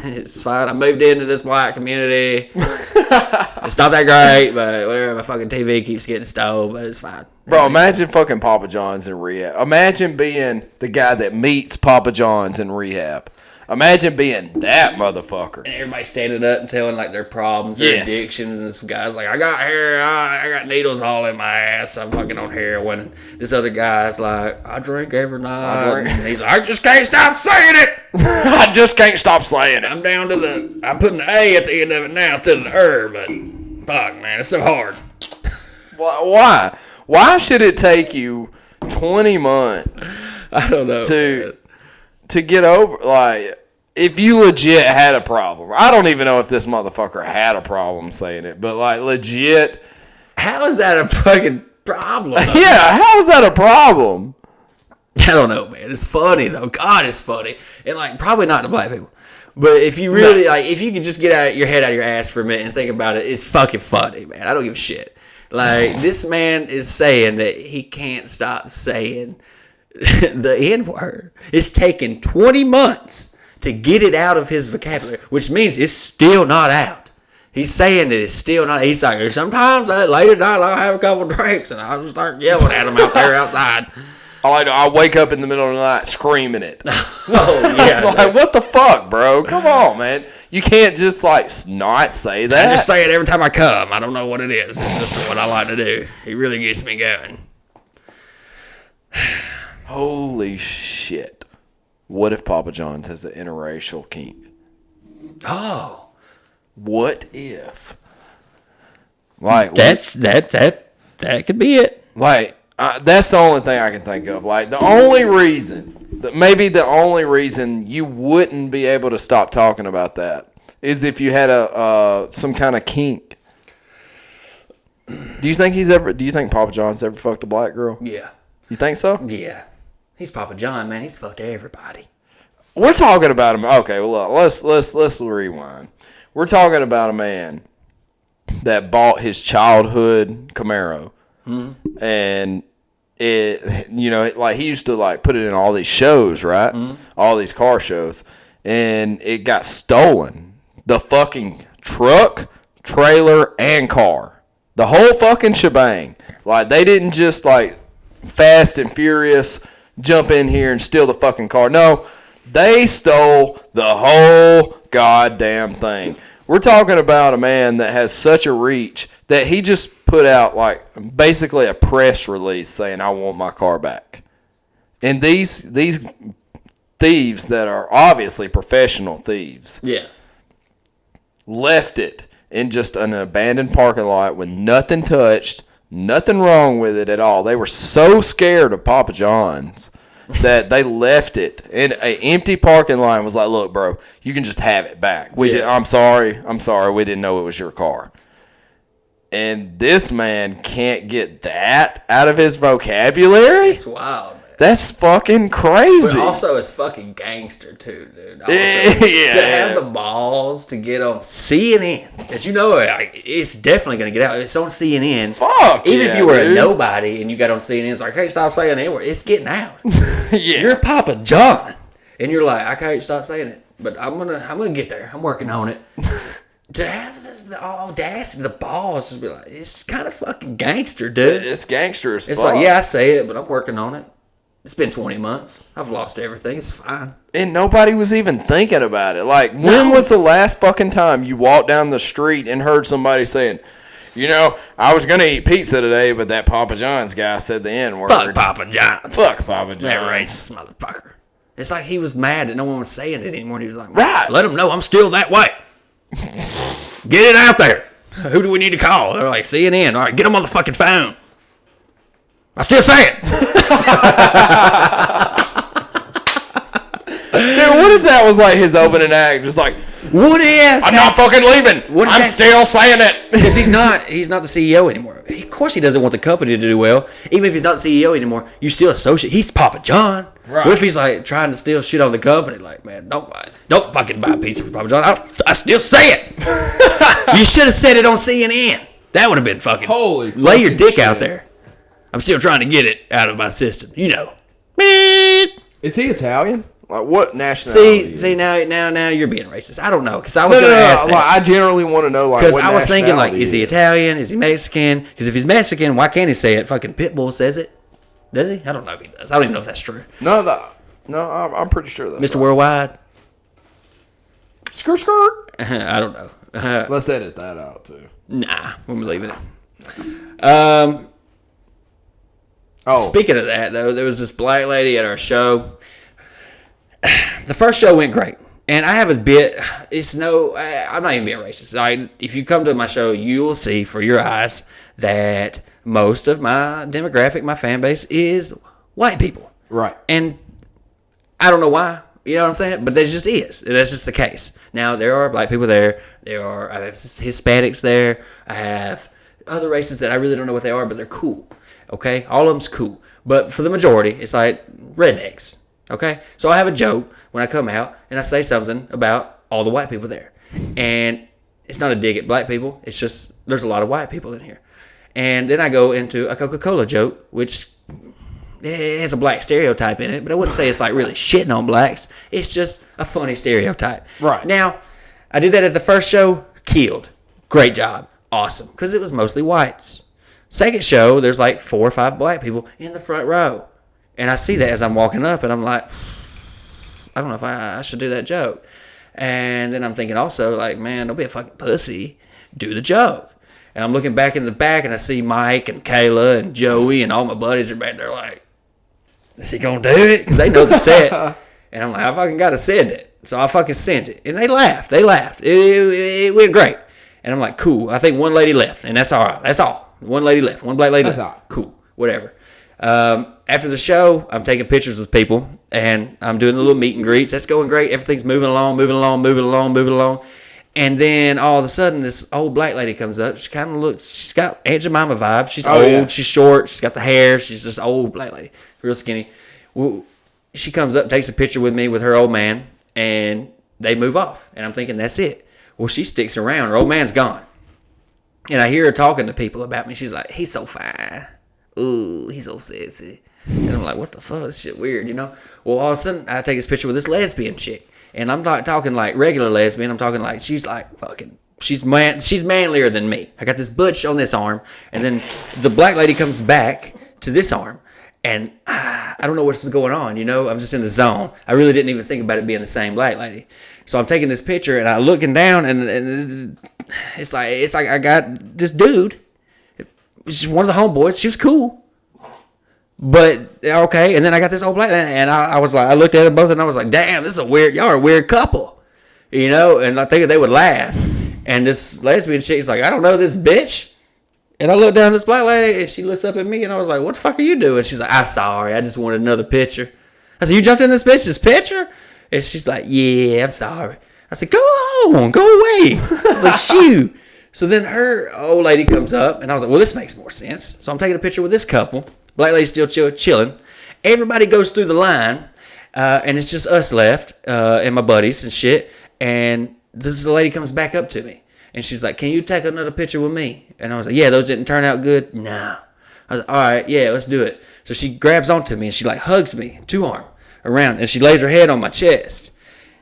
It's fine. I moved into this black community. It's not that great, but whatever. My fucking TV keeps getting stole, but it's fine. Bro, imagine fucking Papa John's in rehab. Imagine being the guy that meets Papa John's in rehab. Imagine being that motherfucker. And everybody standing up and telling like their problems, their addictions, and some guys like, I got needles all in my ass. I'm fucking on heroin. This other guy's like, I drink every night. And he's like, I just can't stop saying it. I just can't stop saying it. I'm down to I'm putting the A at the end of it now instead of the but fuck, man, it's so hard. Why? Why should it take you 20 months? I don't know. To get over, like, if you legit had a problem. I don't even know if this motherfucker had a problem saying it, but, like, legit. How is that a fucking problem? Yeah, how is that a problem? I don't know, man. It's funny, though. God, it's funny. And, like, probably not to black people. But if you really, if you could just get your head out of your ass for a minute and think about it, it's fucking funny, man. I don't give a shit. Like, this man is saying that he can't stop saying the N-word. It's taken 20 months to get it out of his vocabulary, which means it's still not out. He's saying that it's still not. He's like, sometimes late at night I'll have a couple drinks and I'll just start yelling at him out there outside. I wake up in the middle of the night screaming it. Oh, yeah. Like, what the fuck, bro? Come on, man. You can't just, like, not say that. I just say it every time I come. I don't know what it is. It's just what I like to do. It really gets me going. Holy shit. What if Papa John's has an interracial kink? Oh. What if? Like, that could be it. Like, that's the only thing I can think of. Like, the only reason you wouldn't be able to stop talking about that is if you had some kind of kink. Do you think Papa John's ever fucked a black girl? Yeah. You think so? Yeah. He's Papa John, man. He's fucked everybody. We're talking about him. Okay, well, look, let's rewind. We're talking about a man that bought his childhood Camaro, and he used to like put it in all these shows, right? All these car shows, and it got stolen. The fucking truck, trailer, and car, the whole fucking shebang. Like, they didn't just like Fast and Furious jump in here and steal the fucking car. No, they stole the whole goddamn thing. We're talking about a man that has such a reach that he just put out like basically a press release saying, I want my car back. And these thieves that are obviously professional thieves left it in just an abandoned parking lot with nothing touched, nothing wrong with it at all. They were so scared of Papa John's that they left it in an empty parking lot and was like, look, bro, you can just have it back. I'm sorry. We didn't know it was your car. And this man can't get that out of his vocabulary? It's wild, man. That's fucking crazy. But also, it's fucking gangster, too, dude. Also, to have the balls to get on CNN, that it's definitely going to get out. It's on CNN. Fuck Even if you were a nobody and you got on CNN, it's like, I can't stop saying it. It's getting out. You're Papa John. And you're like, I can't stop saying it. But I'm gonna get there. I'm working on it. To have the audacity, the balls, just be like, it's kind of fucking gangster, dude. It's gangster as fuck. It's like, I say it, but I'm working on it. It's been 20 months. I've lost everything. It's fine. And nobody was even thinking about it. Like, when was the last fucking time you walked down the street and heard somebody saying, I was going to eat pizza today, but that Papa John's guy said the N-word. Fuck Papa John's. Fuck Papa John's. That racist motherfucker. It's like he was mad that no one was saying it anymore. And he was like, right, let them know I'm still that way. Get it out there. Who do we need to call? They're like, CNN. All right, get them on the fucking phone. I still say it. Dude, what if that was like his opening act? Just like, what if I'm not fucking leaving. I'm still saying it. Because he's not the CEO anymore. Of course he doesn't want the company to do well. Even if he's not the CEO anymore, you still associate. He's Papa John. Right. What if he's like trying to steal shit on the company? Like, man, don't fucking buy a pizza for Papa John. I still say it. You should have said it on CNN. That would have been fucking. Holy lay your dick out there. I'm still trying to get it out of my system. You know. Is he Italian? Like what nationality? See now you're being racist. I don't know because I was going to ask that. Like, I generally want to know like because I was thinking like, is he Italian? Is he Mexican? Because if he's Mexican, why can't he say it? Fucking Pitbull says it. Does he? I don't know if he does. I don't even know if that's true. No, I'm pretty sure that's Mr. Right. Worldwide. Skirt. I don't know. Let's edit that out too. Nah, we're leaving it. Speaking of that though, there was this black lady at our show. The first show went great. And I have a bit, I'm not even being racist. If you come to my show, you will see for your eyes that most of my demographic, my fan base is white people. Right. And I don't know why, you know what I'm saying? But that just is. That's just the case. Now, there are black people there. I have Hispanics there. I have other races that I really don't know what they are, but they're cool. Okay? All of them's cool. But for the majority, it's like rednecks. Okay, so I have a joke when I come out and I say something about all the white people there. And it's not a dig at black people. It's just there's a lot of white people in here. And then I go into a Coca-Cola joke, which has a black stereotype in it. But I wouldn't say it's like really shitting on blacks. It's just a funny stereotype. Right. Now, I did that at the first show. Killed. Great job. Awesome. Because it was mostly whites. Second show, there's like 4 or 5 black people in the front row. And I see that as I'm walking up, and I'm like, I don't know if I should do that joke. And then I'm thinking also, like, man, don't be a fucking pussy. Do the joke. And I'm looking back in the back, and I see Mike and Kayla and Joey and all my buddies are back there like, is he going to do it? Because they know the set. And I'm like, I fucking got to send it. So I fucking sent it. And they laughed. It went great. And I'm like, cool. I think one lady left, and that's all right. That's all. One lady left. One black lady left. That's all. Cool. Whatever. After the show, I'm taking pictures with people, and I'm doing the little meet and greets. That's going great. Everything's moving along. And then all of a sudden, this old black lady comes up. She kind of looks, she's got Aunt Jemima vibes. She's old, yeah. She's short, she's got the hair. She's just old black lady, real skinny. Well, she comes up, takes a picture with me with her old man, and they move off. And I'm thinking, that's it. Well, she sticks around. Her old man's gone. And I hear her talking to people about me. She's like, he's so fine. Ooh, he's so sexy. And I'm like, what the fuck? This shit weird, you know? Well, all of a sudden, I take this picture with this lesbian chick. And I'm not talking like regular lesbian. I'm talking like she's like fucking, she's manlier than me. I got this butch on this arm. And then the black lady comes back to this arm. And I don't know what's going on, you know? I'm just in the zone. I really didn't even think about it being the same black lady. So I'm taking this picture and I'm looking down and it's like I got this dude. She's one of the homeboys. She was cool. But, okay. And then I got this old black, and I was like, I looked at them both, and I was like, damn, this is y'all are a weird couple. You know? And I think they would laugh. And this lesbian chick's like, I don't know this bitch. And I looked down at this black lady, and she looks up at me, and I was like, what the fuck are you doing? She's like, I'm sorry. I just wanted another picture. I said, you jumped in this bitch's picture? And she's like, yeah, I'm sorry. I said, go on. Go away. I was like, shoot. So then her old lady comes up, and I was like, well, this makes more sense. So I'm taking a picture with this couple. Black lady's still chilling. Everybody goes through the line, and it's just us left, and my buddies and shit. And this lady comes back up to me, and she's like, can you take another picture with me? And I was like, yeah, those didn't turn out good? No. I was like, all right, yeah, let's do it. So she grabs onto me, and she like hugs me, 2-arm around, and she lays her head on my chest.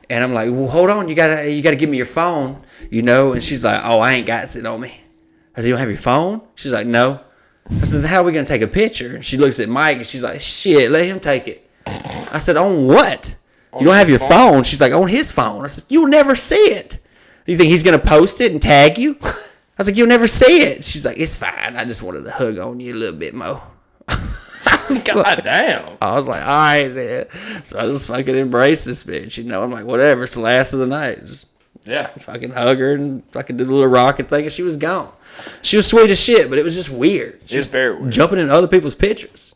And I'm like, well, hold on, you gotta give me your phone, you know? And she's like, oh, I ain't got it on me. I said, you don't have your phone? She's like, no. I said, how are we going to take a picture? And she looks at Mike, and she's like, shit, let him take it. I said, on what? You don't have your phone? She's like, on his phone. I said, you'll never see it. You think he's going to post it and tag you? I was like, you'll never see it. She's like, it's fine. I just wanted to hug on you a little bit more. God damn. I was like, all right, man. So I just fucking embrace this bitch. I'm like, whatever. It's the last of the night. Just fucking hug her and fucking do the little rocket thing, and she was gone. She was sweet as shit, but it was just weird. It's very weird. Jumping in other people's pictures.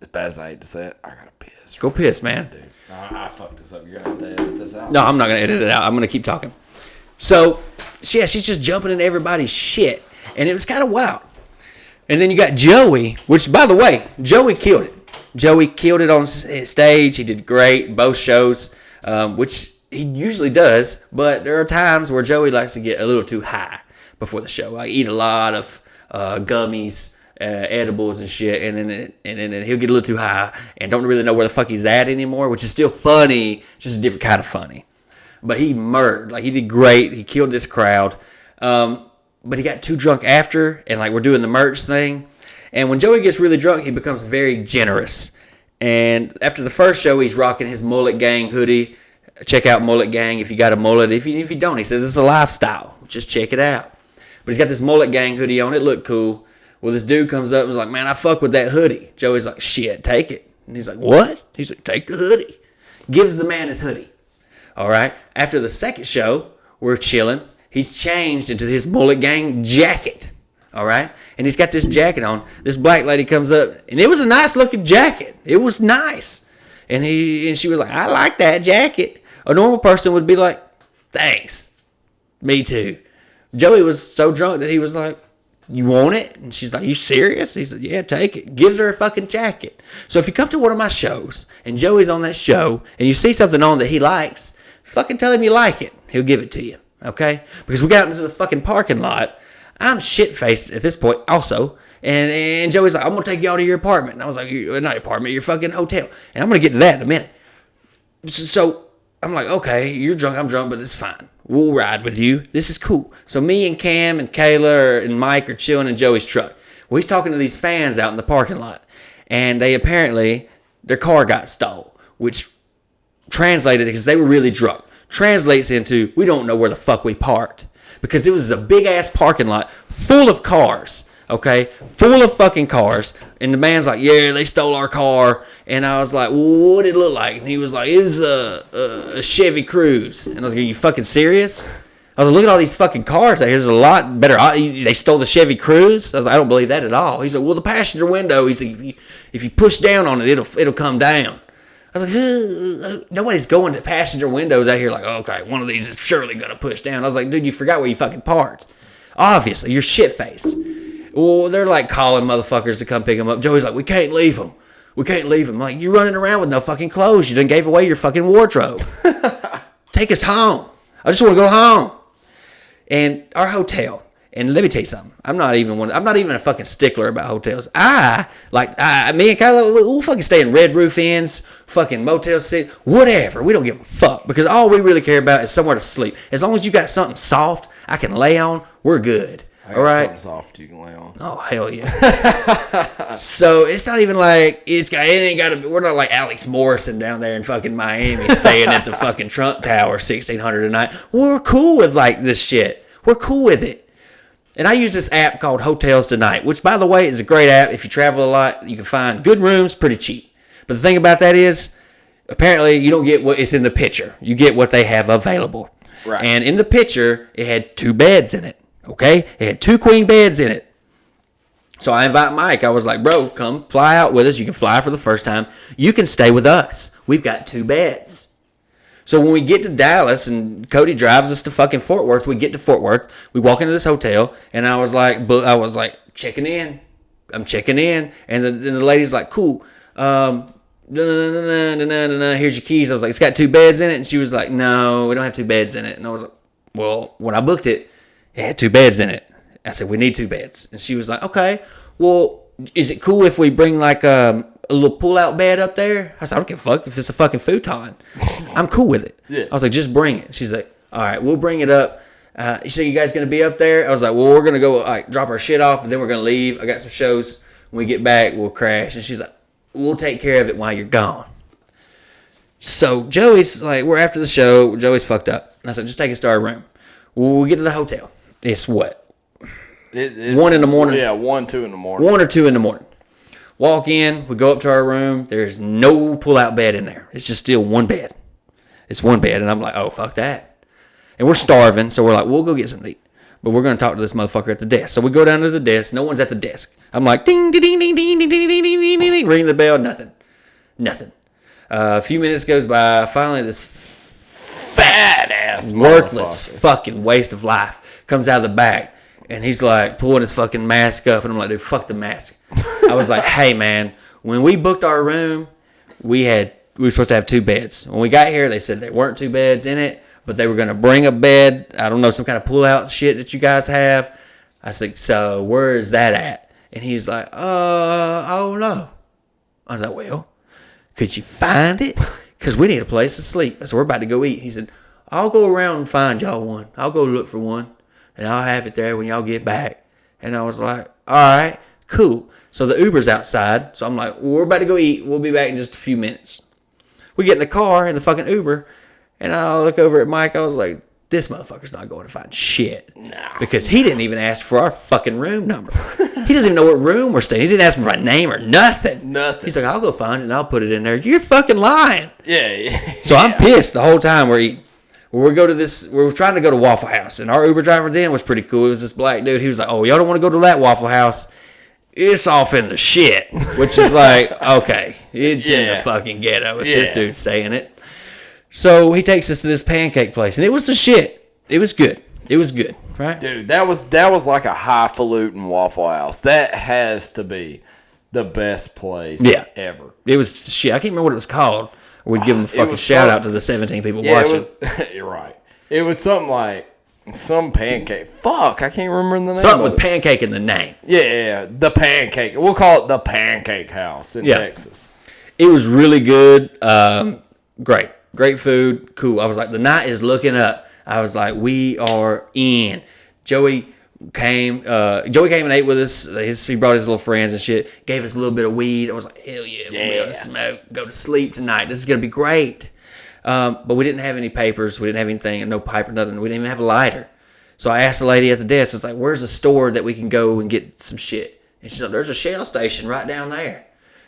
As bad as I hate to say it, I gotta piss. Go piss, man. Dude. I fucked this up. You're gonna have to edit this out. No, I'm not gonna edit it out. I'm gonna keep talking. So, she's just jumping in everybody's shit, and it was kind of wild. And then you got Joey, which, by the way, Joey killed it. Joey killed it on stage. He did great both shows, which he usually does. But there are times where Joey likes to get a little too high before the show. Like eat a lot of gummies, edibles and shit, and then he'll get a little too high and don't really know where the fuck he's at anymore, which is still funny, just a different kind of funny. But he murdered. Like, he did great. He killed this crowd. But he got too drunk after, and, like, we're doing the merch thing. And when Joey gets really drunk, he becomes very generous. And after the first show, he's rocking his Mullet Gang hoodie. Check out Mullet Gang if you got a mullet. If you don't, he says it's a lifestyle. Just check it out. But he's got this Mullet Gang hoodie on. It looked cool. Well, this dude comes up and is like, man, I fuck with that hoodie. Joey's like, shit, take it. And he's like, what? He's like, take the hoodie. Gives the man his hoodie. All right. After the second show, we're chilling. He's changed into his Mullet Gang jacket. All right. And he's got this jacket on. This black lady comes up, and it was a nice looking jacket. It was nice. And she was like, I like that jacket. A normal person would be like, thanks. Me too. Joey was so drunk that he was like, you want it? And she's like, you serious? He said, yeah, take it. Gives her a fucking jacket. So if you come to one of my shows and Joey's on that show and you see something on that he likes, fucking tell him you like it. He'll give it to you. Okay? Because we got into the fucking parking lot. I'm shit-faced at this point also. And Joey's like, I'm going to take y'all to your apartment. And I was like, not apartment, your fucking hotel. And I'm going to get to that in a minute. So I'm like, okay, you're drunk, I'm drunk, but it's fine. We'll ride with you. This is cool. So me and Cam and Kayla and Mike are chilling in Joey's truck. Well, he's talking to these fans out in the parking lot. And they apparently, their car got stole, which translated, because they were really drunk, translates into, we don't know where the fuck we parked. Because it was a big-ass parking lot full of cars, okay? Full of fucking cars. And the man's like, yeah, they stole our car. And I was like, well, what did it look like? And he was like, it was a Chevy Cruze. And I was like, are you fucking serious? I was like, look at all these fucking cars out here. There's a lot better. They stole the Chevy Cruze? I was like, I don't believe that at all. He's like, well, the passenger window, he's like, if you push down on it, it'll come down. I was like, nobody's going to passenger windows out here like, okay, one of these is surely going to push down. I was like, dude, you forgot where you fucking parked. Obviously, you're shit-faced. Well, they're like calling motherfuckers to come pick them up. Joey's like, we can't leave them. We can't leave them. Like, you're running around with no fucking clothes. You done gave away your fucking wardrobe. Take us home. I just want to go home. And our hotel, and let me tell you something. I'm not even a fucking stickler about hotels. Me and Kyla, we'll fucking stay in Red Roof Inns, fucking Motel 6, whatever. We don't give a fuck, because all we really care about is somewhere to sleep. As long as you got something soft I can lay on, we're good. I all right, something soft you can lay on. Oh hell yeah! So it's not even like we're not like Alex Morrison down there in fucking Miami staying at the fucking Trump Tower, $1,600 a night. We're cool with like this shit. We're cool with it. And I use this app called Hotels Tonight, which by the way is a great app. If you travel a lot, you can find good rooms pretty cheap. But the thing about that is, apparently you don't get what is in the picture. You get what they have available. Right. And in the picture, it had 2 beds in it. Okay? It had 2 queen beds in it. So I invite Mike. I was like, bro, come fly out with us. You can fly for the first time. You can stay with us. We've got 2 beds. So when we get to Dallas and Cody drives us to fucking Fort Worth, we get to Fort Worth. We walk into this hotel, and I was like, checking in. I'm checking in. And the lady's like, cool. Here's your keys. I was like, it's got 2 beds in it. And she was like, no, we don't have 2 beds in it. And I was like, well, when I booked it, it had 2 beds in it. I said, we need 2 beds. And she was like, okay, well, is it cool if we bring like a little pull-out bed up there? I said, I don't give a fuck if it's a fucking futon. I'm cool with it. Yeah. I was like, just bring it. She's like, all right, we'll bring it up. So you guys going to be up there? I was like, well, we're going to go like drop our shit off, and then we're going to leave. I got some shows. When we get back, we'll crash. And she's like, we'll take care of it while you're gone. So Joey's like, we're after the show. Joey's fucked up. And I said, just take us to our room. We get to the hotel. It's what? It's 1 in the morning? Yeah, 1, 2 in the morning. 1 or 2 in the morning. Walk in, we go up to our room. There's no pull-out bed in there. It's just still one bed. It's one bed, and I'm like, oh, fuck that. And we're starving, so we're like, we'll go get something to eat. But we're going to talk to this motherfucker at the desk. So we go down to the desk. No one's at the desk. I'm like, ding, ding, ding, ding, ding, ding, ding, ding, ding, ding, ding, ring the bell. Nothing. A few minutes goes by. Finally, this fat-ass, worthless fucking waste of life comes out of the back. And he's like pulling his fucking mask up. And I'm like, dude, fuck the mask. I was like, hey, man, when we booked our room, we were supposed to have 2 beds. When we got here, they said there weren't 2 beds in it. But they were going to bring a bed. I don't know, some kind of pull-out shit that you guys have. I said, so where is that at? And he's like, I don't know. I was like, well, could you find it? Because we need a place to sleep. So we're about to go eat. He said, I'll go around and find y'all one. I'll go look for one. And I'll have it there when y'all get back. And I was like, all right, cool. So the Uber's outside. So I'm like, well, we're about to go eat. We'll be back in just a few minutes. We get in the car, in the fucking Uber. And I look over at Mike. I was like, this motherfucker's not going to find shit. Nah. Because he didn't even ask for our fucking room number. He doesn't even know what room we're staying. He didn't ask me my name or nothing. He's like, I'll go find it and I'll put it in there. You're fucking lying. Yeah. So I'm pissed the whole time we're eating. We're trying to go to Waffle House. And our Uber driver then was pretty cool. It was this black dude. He was like, oh, y'all don't want to go to that Waffle House? It's off in the shit. Which is like, okay. It's in the fucking ghetto if this dude's saying it. So he takes us to this pancake place, and it was the shit. It was good. Right? Dude, that was like a highfalutin Waffle House. That has to be the best place ever. It was shit. I can't remember what it was called. We'd give them a fucking shout out to the 17 people watching. You're right. It was something like some pancake. Fuck, I can't remember the name. Something with pancake in the name. Yeah, the pancake. We'll call it the Pancake House in Texas. It was really good. Great food. Cool. I was like, the night is looking up. I was like, we are in. Joey came and ate with us. He brought his little friends and shit. Gave us a little bit of weed. I was like, hell yeah, we'll be able to smoke. Go to sleep tonight. This is going to be great. But we didn't have any papers. We didn't have anything. No pipe or nothing. We didn't even have a lighter. So I asked the lady at the desk, I was like, where's a store that we can go and get some shit? And she's like, there's a Shell station right down there.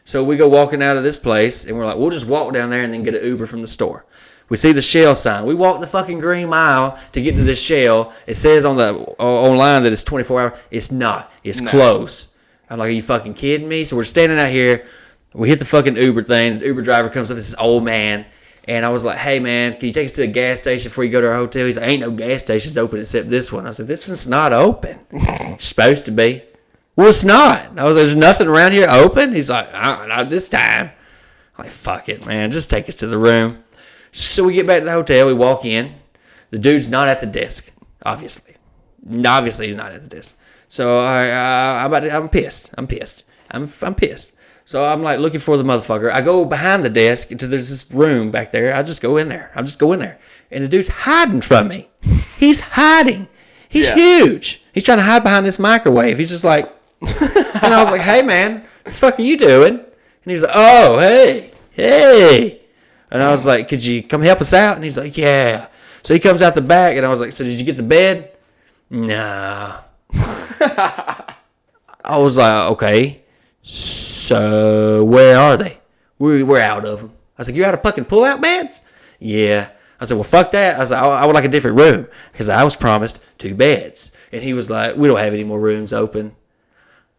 So we go walking out of this place, and we're like, we'll just walk down there and then get an Uber from the store. We see the Shell sign. We walk the fucking green mile to get to this Shell. It says on the online that it's 24 hours. It's not. It's closed. I'm like, are you fucking kidding me? So we're standing out here. We hit the fucking Uber thing. The Uber driver comes up. It's this old man. And I was like, hey, man, can you take us to a gas station before you go to our hotel? He's like, ain't no gas stations open except this one. I was like, this one's not open. It's supposed to be. Well, it's not. I was like, there's nothing around here open? He's like, not this time. I'm like, fuck it, man. Just take us to the room. So we get back to the hotel. We walk in. The dude's not at the desk, obviously. Obviously, he's not at the desk. So I'm pissed. I'm pissed. So I'm like looking for the motherfucker. I go behind the desk there's this room back there. I just go in there. And the dude's hiding from me. He's hiding. He's huge. He's trying to hide behind this microwave. He's just like, and I was like, hey, man, what the fuck are you doing? And he's like, oh, hey. And I was like, could you come help us out? And he's like, yeah. So he comes out the back, and I was like, so did you get the bed? Nah. I was like, okay. So where are they? We're out of them. I was like, you're out of fucking pull-out beds? Yeah. I said, well, fuck that. I was like, I would like a different room because I was promised 2 beds. And he was like, we don't have any more rooms open.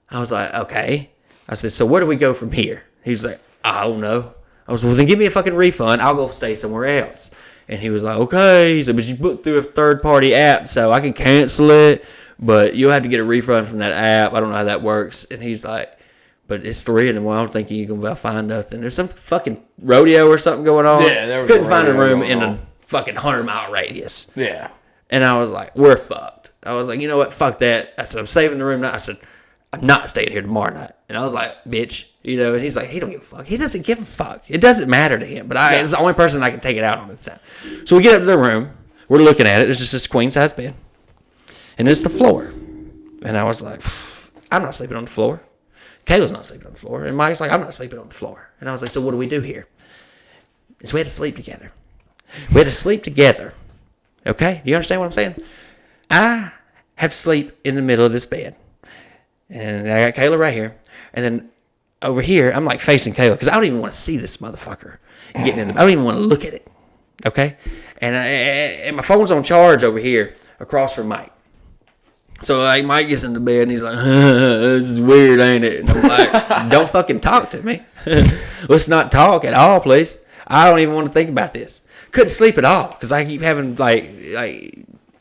I was like, okay. I said, so where do we go from here? He was like, I don't know. I was like, well, then give me a fucking refund. I'll go stay somewhere else. And he was like, okay. He said, but you booked through a third-party app, so I can cancel it, but you'll have to get a refund from that app. I don't know how that works. And he's like, but it's 3 in the morning. I don't think you can find nothing. There's some fucking rodeo or something going on. Yeah, there was couldn't find a room in a fucking 100-mile radius. Yeah. And I was like, we're fucked. I was like, you know what? Fuck that. I said, I'm saving the room now. I said, I'm not staying here tomorrow night. And I was like, bitch. You know, and he's like, he don't give a fuck. He doesn't give a fuck. It doesn't matter to him. But it's the only person I can take it out on this time. So we get up to the room. We're looking at it. There's just this queen-size bed. And it's the floor. And I was like, I'm not sleeping on the floor. Kayla's not sleeping on the floor. And Mike's like, I'm not sleeping on the floor. And I was like, so what do we do here? Is we had to sleep together. Okay? Do you understand what I'm saying? I have to sleep in the middle of this bed. And I got Kayla right here. And then over here, I'm like facing Kayla because I don't even want to see this motherfucker getting in. I don't even want to look at it. Okay, and my phone's on charge over here across from Mike. So like Mike gets into bed and he's like, "This is weird, ain't it?" And I'm like, "Don't fucking talk to me. Let's not talk at all, please. I don't even want to think about this. Couldn't sleep at all because I keep having like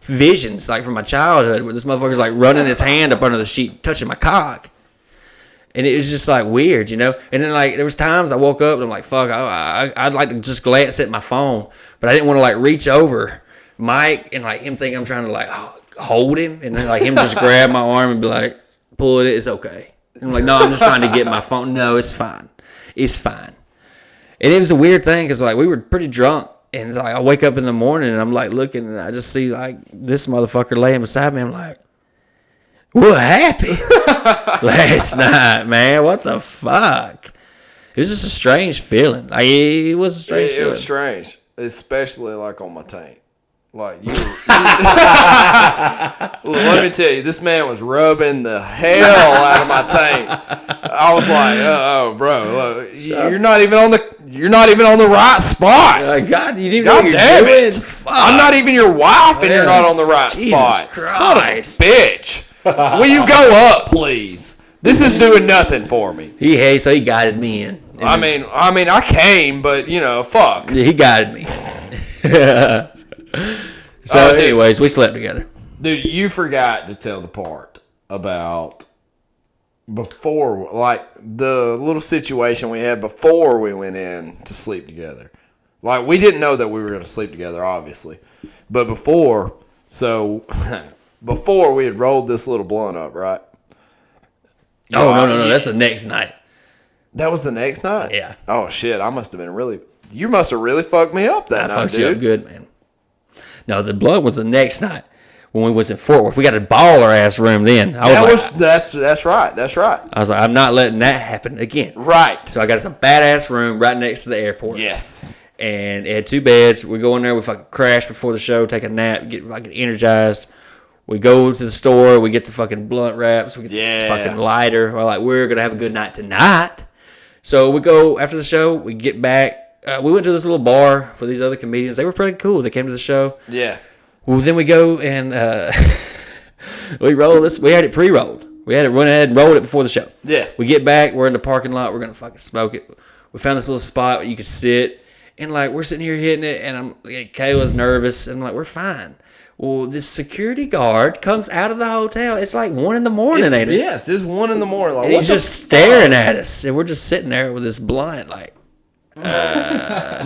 visions like from my childhood where this motherfucker's like running his hand up under the sheet, touching my cock." And it was just like weird, you know. And then like there was times I woke up and I'm like, "Fuck, I'd like to just glance at my phone," but I didn't want to like reach over Mike and like him think I'm trying to like hold him, and then like him just grab my arm and be like, "Pull it, it's okay." And I'm like, "No, I'm just trying to get my phone." "No, it's fine, it's fine." And it was a weird thing because like we were pretty drunk, and like I wake up in the morning and I'm like looking and I just see like this motherfucker laying beside me. I'm like, what happened last night, man? What the fuck? It was just a strange feeling. Like, it was a strange feeling. It was strange, especially like on my taint. Like let me tell you, this man was rubbing the hell out of my taint. I was like, "Oh, bro, look, you're not even on the right spot." God, you didn't God know damn what you're it! doing. Fuck. I'm not even your wife, and you're not on the right Jesus spot. Christ. Son of a bitch! Will you go up, please? This is doing nothing for me. So he guided me in. I mean, I came, but you know, fuck. Yeah, he guided me. So, anyways, we slept together. Dude, you forgot to tell the part about before, like the little situation we had before we went in to sleep together. Like, we didn't know that we were going to sleep together, obviously. But before we had rolled this little blunt up, right? No. That's the next night. That was the next night? Yeah. Oh, shit. You must have really fucked me up that night, fucked dude. you up good, man. No, the blunt was the next night when we was in Fort Worth. We got a baller ass room then. That's right. I was like, I'm not letting that happen again. Right. So I got us a badass room right next to the airport. Yes. And it had 2 beds. We go in there, we fucking crash before the show, take a nap, get fucking energized. We go to the store, we get the fucking blunt wraps, we get this fucking lighter. We're going to have a good night tonight. So we go after the show, we get back. We went to this little bar for these other comedians. They were pretty cool. They came to the show. Yeah. Well, then we go and we roll this. We had it pre-rolled. We had it run ahead and rolled it before the show. Yeah. We get back. We're in the parking lot. We're going to fucking smoke it. We found this little spot where you could sit. And, like, we're sitting here hitting it. And Kayla's nervous. And, like, we're fine. Well, this security guard comes out of the hotel. It's like 1 in the morning, ain't it? Yes, it's 1 in the morning. Like, and he's just staring at us. And we're just sitting there with this blunt, like,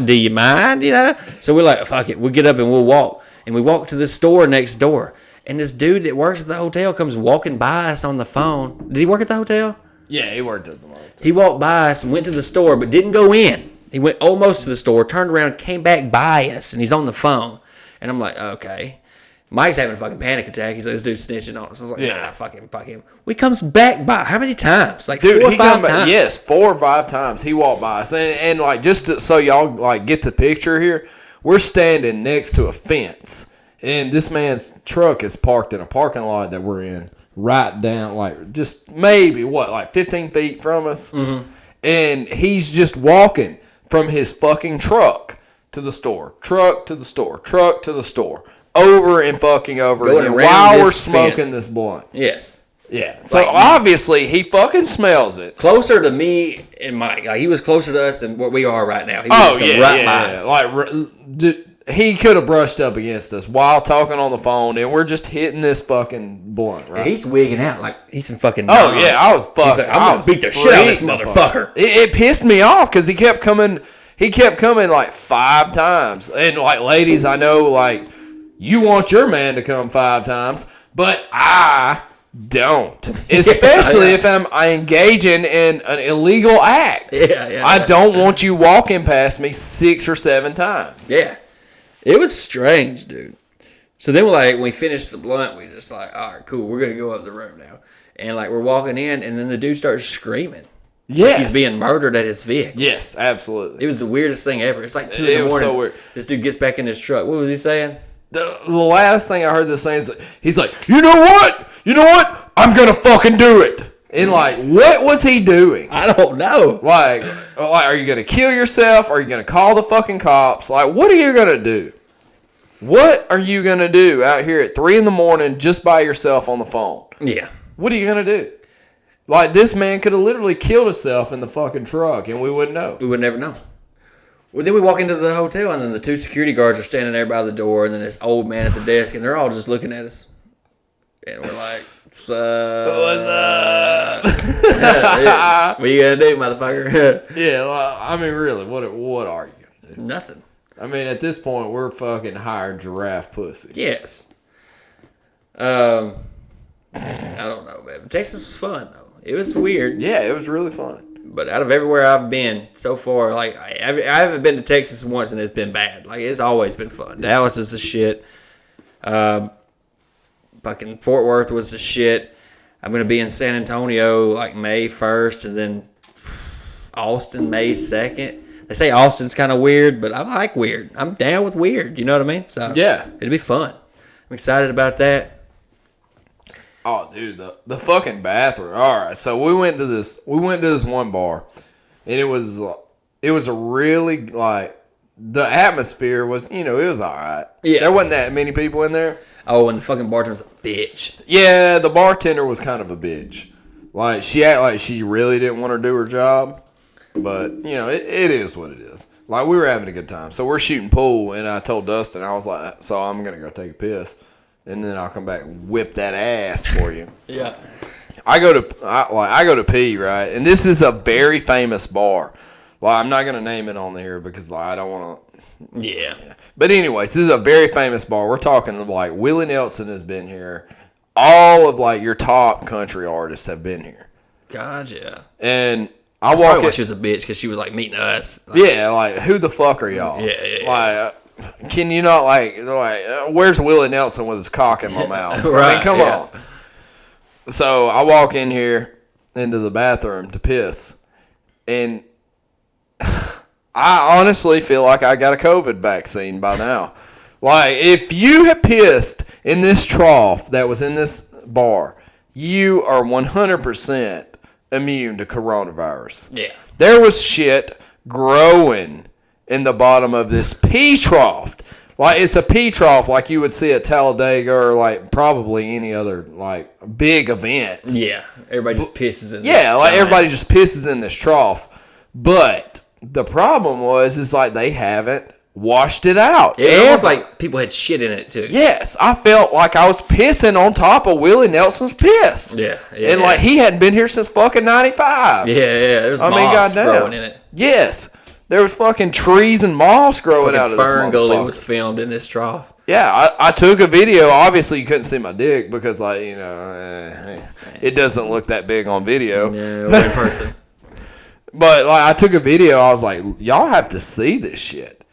do you mind, you know? So we're like, fuck it. We'll get up and we'll walk. And we walk to the store next door. And this dude that works at the hotel comes walking by us on the phone. Did he work at the hotel? Yeah, he worked at the hotel. He walked by us and went to the store, but didn't go in. He went almost to the store, turned around, came back by us, and he's on the phone. And I'm like, okay. Mike's having a fucking panic attack. He's like, this dude's snitching on us. I was like, nah, fuck him. We comes back by. How many times? Like, dude, 4 or 5 times? Yes, 4 or 5 times he walked by us. And like, so y'all like get the picture here, we're standing next to a fence. And this man's truck is parked in a parking lot that we're in right down, like, just maybe, 15 feet from us? Mm-hmm. And he's just walking from his fucking truck to the store, truck to the store, truck to the store. Over and fucking over again while we're smoking this blunt. Yes. Yeah. So obviously he fucking smells it. Closer to me and Mike. Like, he was closer to us than what we are right now. He was right by us. Like, he could have brushed up against us while talking on the phone, and we're just hitting this fucking blunt, right? And he's wigging out like he's in fucking. Oh yeah, I was fucking. He's like, I'm gonna beat the shit out of this motherfucker. It pissed me off because he kept coming. He kept coming like 5 times, and like, ladies, I know, like, you want your man to come 5 times, but I don't. Especially if I'm engaging in an illegal act. I don't want you walking past me 6 or 7 times. Yeah. It was strange, dude. So then when we finished the blunt, we just like, all right, cool, we're going to go up the room now. And like, we're walking in, and then the dude starts screaming. Yes. Like he's being murdered at his vehicle. Yes, absolutely. It was the weirdest thing ever. It's like 2 in the morning. It was so weird. This dude gets back in his truck. What was he saying? The last thing I heard this saying is, he's like, you know what? I'm going to fucking do it. And like, what was he doing? I don't know. Like, are you gonna kill yourself? Are you gonna call the fucking cops? Like, what are you gonna do? What are you gonna do out here at 3 a.m. just by yourself on the phone? Yeah. What are you gonna do? Like, this man could have literally killed himself in the fucking truck, and we wouldn't know. We would never know. Well, then we walk into the hotel, and then the 2 security guards are standing there by the door, and then this old man at the desk, and they're all just looking at us. And we're like, what's up? What you gonna do, motherfucker? Yeah, well, I mean, really, what are you gonna do? Nothing. I mean, at this point, we're fucking hiring giraffe pussy. Yes. I don't know, man. Texas was fun, though. It was weird. Yeah, it was really fun. But out of everywhere I've been so far, like, I haven't been to Texas once and it's been bad. Like, it's always been fun. Dallas is the shit. Fucking Fort Worth was the shit. I'm going to be in San Antonio, like, May 1st, and then Austin, May 2nd. They say Austin's kind of weird, but I like weird. I'm down with weird. You know what I mean? So yeah, it'll be fun. I'm excited about that. Oh, dude, the fucking bathroom. All right, so we went to this one bar, and it was a really, like, the atmosphere was, it was all right. Yeah, there wasn't that many people in there. Oh, and the fucking bartender's a bitch. Yeah, the bartender was kind of a bitch. Like, she acted like she really didn't want to do her job. But, it is what it is. Like, we were having a good time. So we're shooting pool, and I told Dustin, I was like, so I'm going to go take a piss, and then I'll come back and whip that ass for you. Yeah. I go to pee, right? And this is a very famous bar. Like, I'm not going to name it on here because, like, I don't want to. Yeah. But anyways, this is a very famous bar. We're talking, like, Willie Nelson has been here. All of, like, your top country artists have been here. Gotcha. And That's probably why she was a bitch, because she was, like, meeting us. Like, yeah, like, who the fuck are y'all? Yeah. Like, can you not, like where's Willie Nelson with his cock in my mouth? Right, I mean, come on. So I walk in here into the bathroom to piss, and I honestly feel like I got a COVID vaccine by now. Like, if you have pissed in this trough that was in this bar, you are 100% immune to coronavirus. Yeah. There was shit growing in the bottom of this pee trough. Like, it's a pee trough like you would see at Talladega or, like, probably any other, like, big event. Yeah. Everybody just pisses in this. Yeah, like, everybody just pisses in this trough. But the problem is like, they haven't washed it out. It almost like people had shit in it, too. Yes, I felt like I was pissing on top of Willie Nelson's piss. Yeah. And, like, he hadn't been here since fucking 95. Yeah. There's moss growing in it. Yes. There was fucking trees and moss growing out of this motherfucker. Ferngully was filmed in this trough. Yeah, I took a video. Obviously, you couldn't see my dick because, like, it doesn't look that big on video. Yeah, in person. But, like, I took a video. I was like, y'all have to see this shit.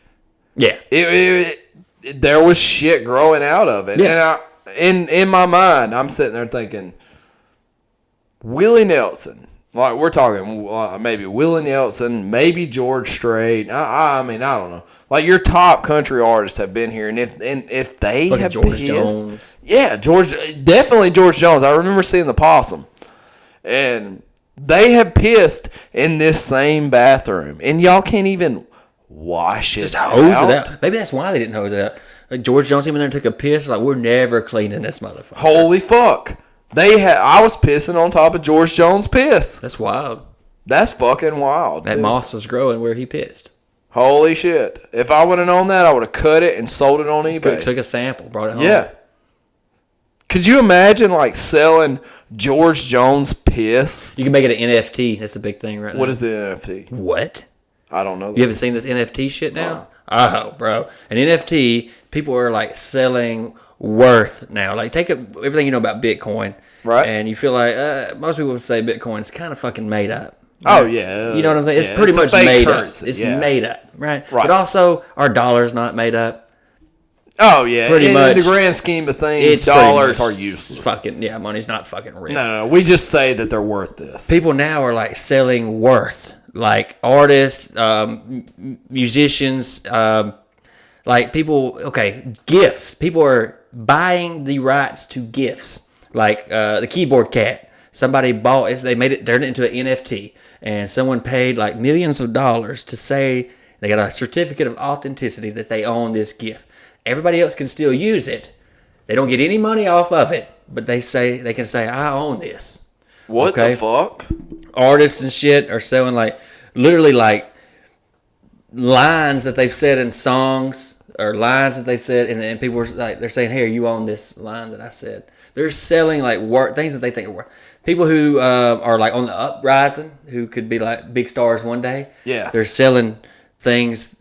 Yeah. There was shit growing out of it. Yeah. And in my mind, I'm sitting there thinking, Willie Nelson. Like, we're talking maybe Willie Nelson, maybe George Strait. I mean, I don't know. Like, your top country artists have been here, and if they have George Jones. Yeah, definitely George Jones. I remember seeing the Possum. And they have pissed in this same bathroom, and y'all can't even wash it out. Just hose it out. Maybe that's why they didn't hose it out. Like, George Jones came in there and took a piss. Like, we're never cleaning this motherfucker. Holy fuck. I was pissing on top of George Jones' piss. That's wild. That's fucking wild. That moss was growing where he pissed. Holy shit. If I would have known that, I would have cut it and sold it on eBay. Took a sample, brought it home. Yeah. Could you imagine, like, selling George Jones' piss? You can make it an NFT. That's a big thing right now. What is the NFT? What? I don't know. You haven't seen this NFT shit now? Oh, bro. An NFT, people are, like, selling worth now. Like, take everything you know about Bitcoin. Right. And you feel like, most people would say Bitcoin's kind of fucking made up. Right? Oh, yeah. You know what I'm saying? It's pretty much made up. It's made up, right? But also, our dollar's not made up. Oh, yeah. Pretty much. In the grand scheme of things, dollars are useless. Money's not fucking real. No. We just say that they're worth this. People now are, like, selling worth. Like, artists, musicians, like, people, gifts. People are buying the rights to gifts. Like, the Keyboard Cat somebody bought it. They turned it into an NFT, and someone paid like millions of dollars to say they got a certificate of authenticity that they own this gift. Everybody else can still use it. They don't get any money off of it, but they can say, I own this. What the fuck? Artists and shit are selling literally lines that they've said in songs or lines that they said, and people are they're saying, "Here, you own this line that I said." They're selling things that they think are worth. People who are on the uprising, who could be big stars one day. Yeah, they're selling things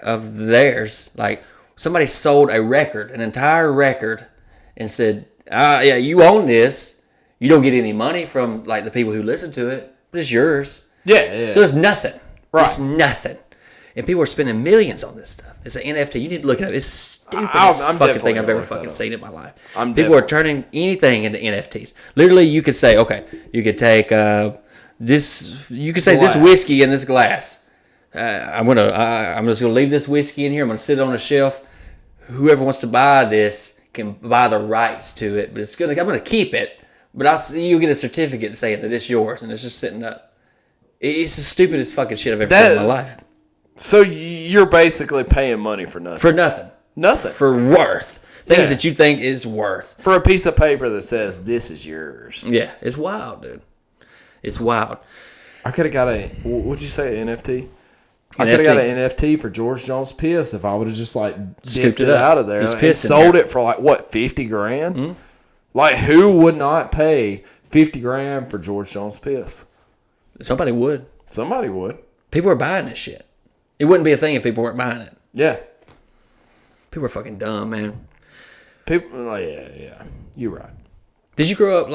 of theirs. Somebody sold a record, an entire record, and said, yeah, you own this. You don't get any money from the people who listen to it, but it's yours. Yeah. So it's nothing. Right. It's nothing. And people are spending millions on this stuff. It's an NFT. You need to look it up. It's the stupidest fucking thing I've ever fucking seen in my life. People are turning anything into NFTs. Literally, you could say, okay, you could take this. You could say this whiskey in this glass. I'm just gonna leave this whiskey in here. I'm gonna sit it on a shelf. Whoever wants to buy this can buy the rights to it, but I'm gonna keep it. But you'll get a certificate saying that it's yours, and it's just sitting up. It's the stupidest fucking shit I've ever seen in my life. So you're basically paying money for nothing. For nothing. Nothing. For worth. Things that you think is worth. For a piece of paper that says, this is yours. Yeah, it's wild, dude. It's wild. I could have got what'd you say, NFT? I could have got an NFT for George Jones' piss if I would have just dipped it out of there and sold it for $50 grand? Mm-hmm. Who would not pay $50 grand for George Jones' piss? Somebody would. Somebody would. People are buying this shit. It wouldn't be a thing if people weren't buying it. Yeah. People are fucking dumb, man. People, yeah. You're right. Did you grow up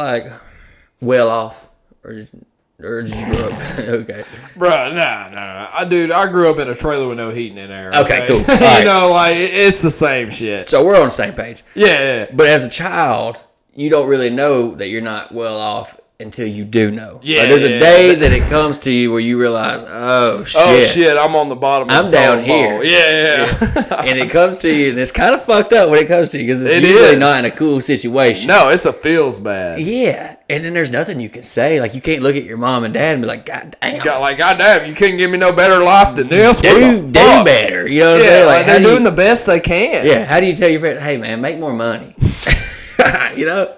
well off, or did you grow up okay? Bro, no. Dude, I grew up in a trailer with no heating in there. Okay, cool. It's the same shit. So we're on the same page. Yeah. But as a child, you don't really know that you're not well off until you do know. Yeah. There's a day that it comes to you where you realize, oh shit, I'm on the bottom. I'm down here. Yeah. And it comes to you, and it's kind of fucked up when it comes to you because it's usually not in a cool situation. No, it feels bad. Yeah, and then there's nothing you can say. You can't look at your mom and dad and be like, God damn. God damn, you couldn't give me no better life than this. Do better. You know what I'm saying? They're doing the best they can. Yeah. How do you tell your parents, hey man, make more money? You know.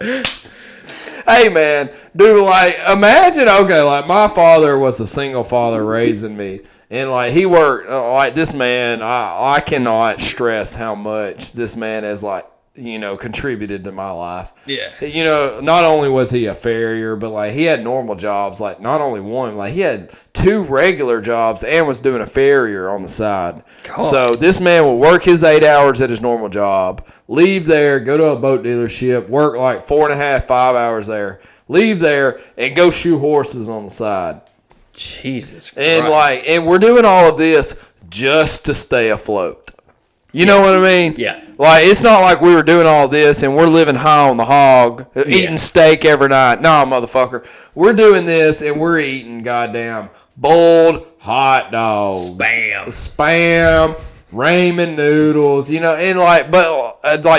Hey man, dude, imagine, my father was a single father raising me, and he worked, this man, I cannot stress how much this man has contributed to my life. Yeah. Not only was he a farrier, but he had normal jobs, not only one, he had 2 regular jobs and was doing a farrier on the side. God. So this man would work his 8 hours at his normal job, leave there, go to a boat dealership, work 4.5, 5 hours there, leave there, and go shoe horses on the side. Jesus Christ. And we're doing all of this just to stay afloat. You know what I mean? Yeah. It's not like we were doing all this and we're living high on the hog, eating steak every night. No, motherfucker. We're doing this and we're eating goddamn boiled hot dogs. Spam. Ramen noodles, and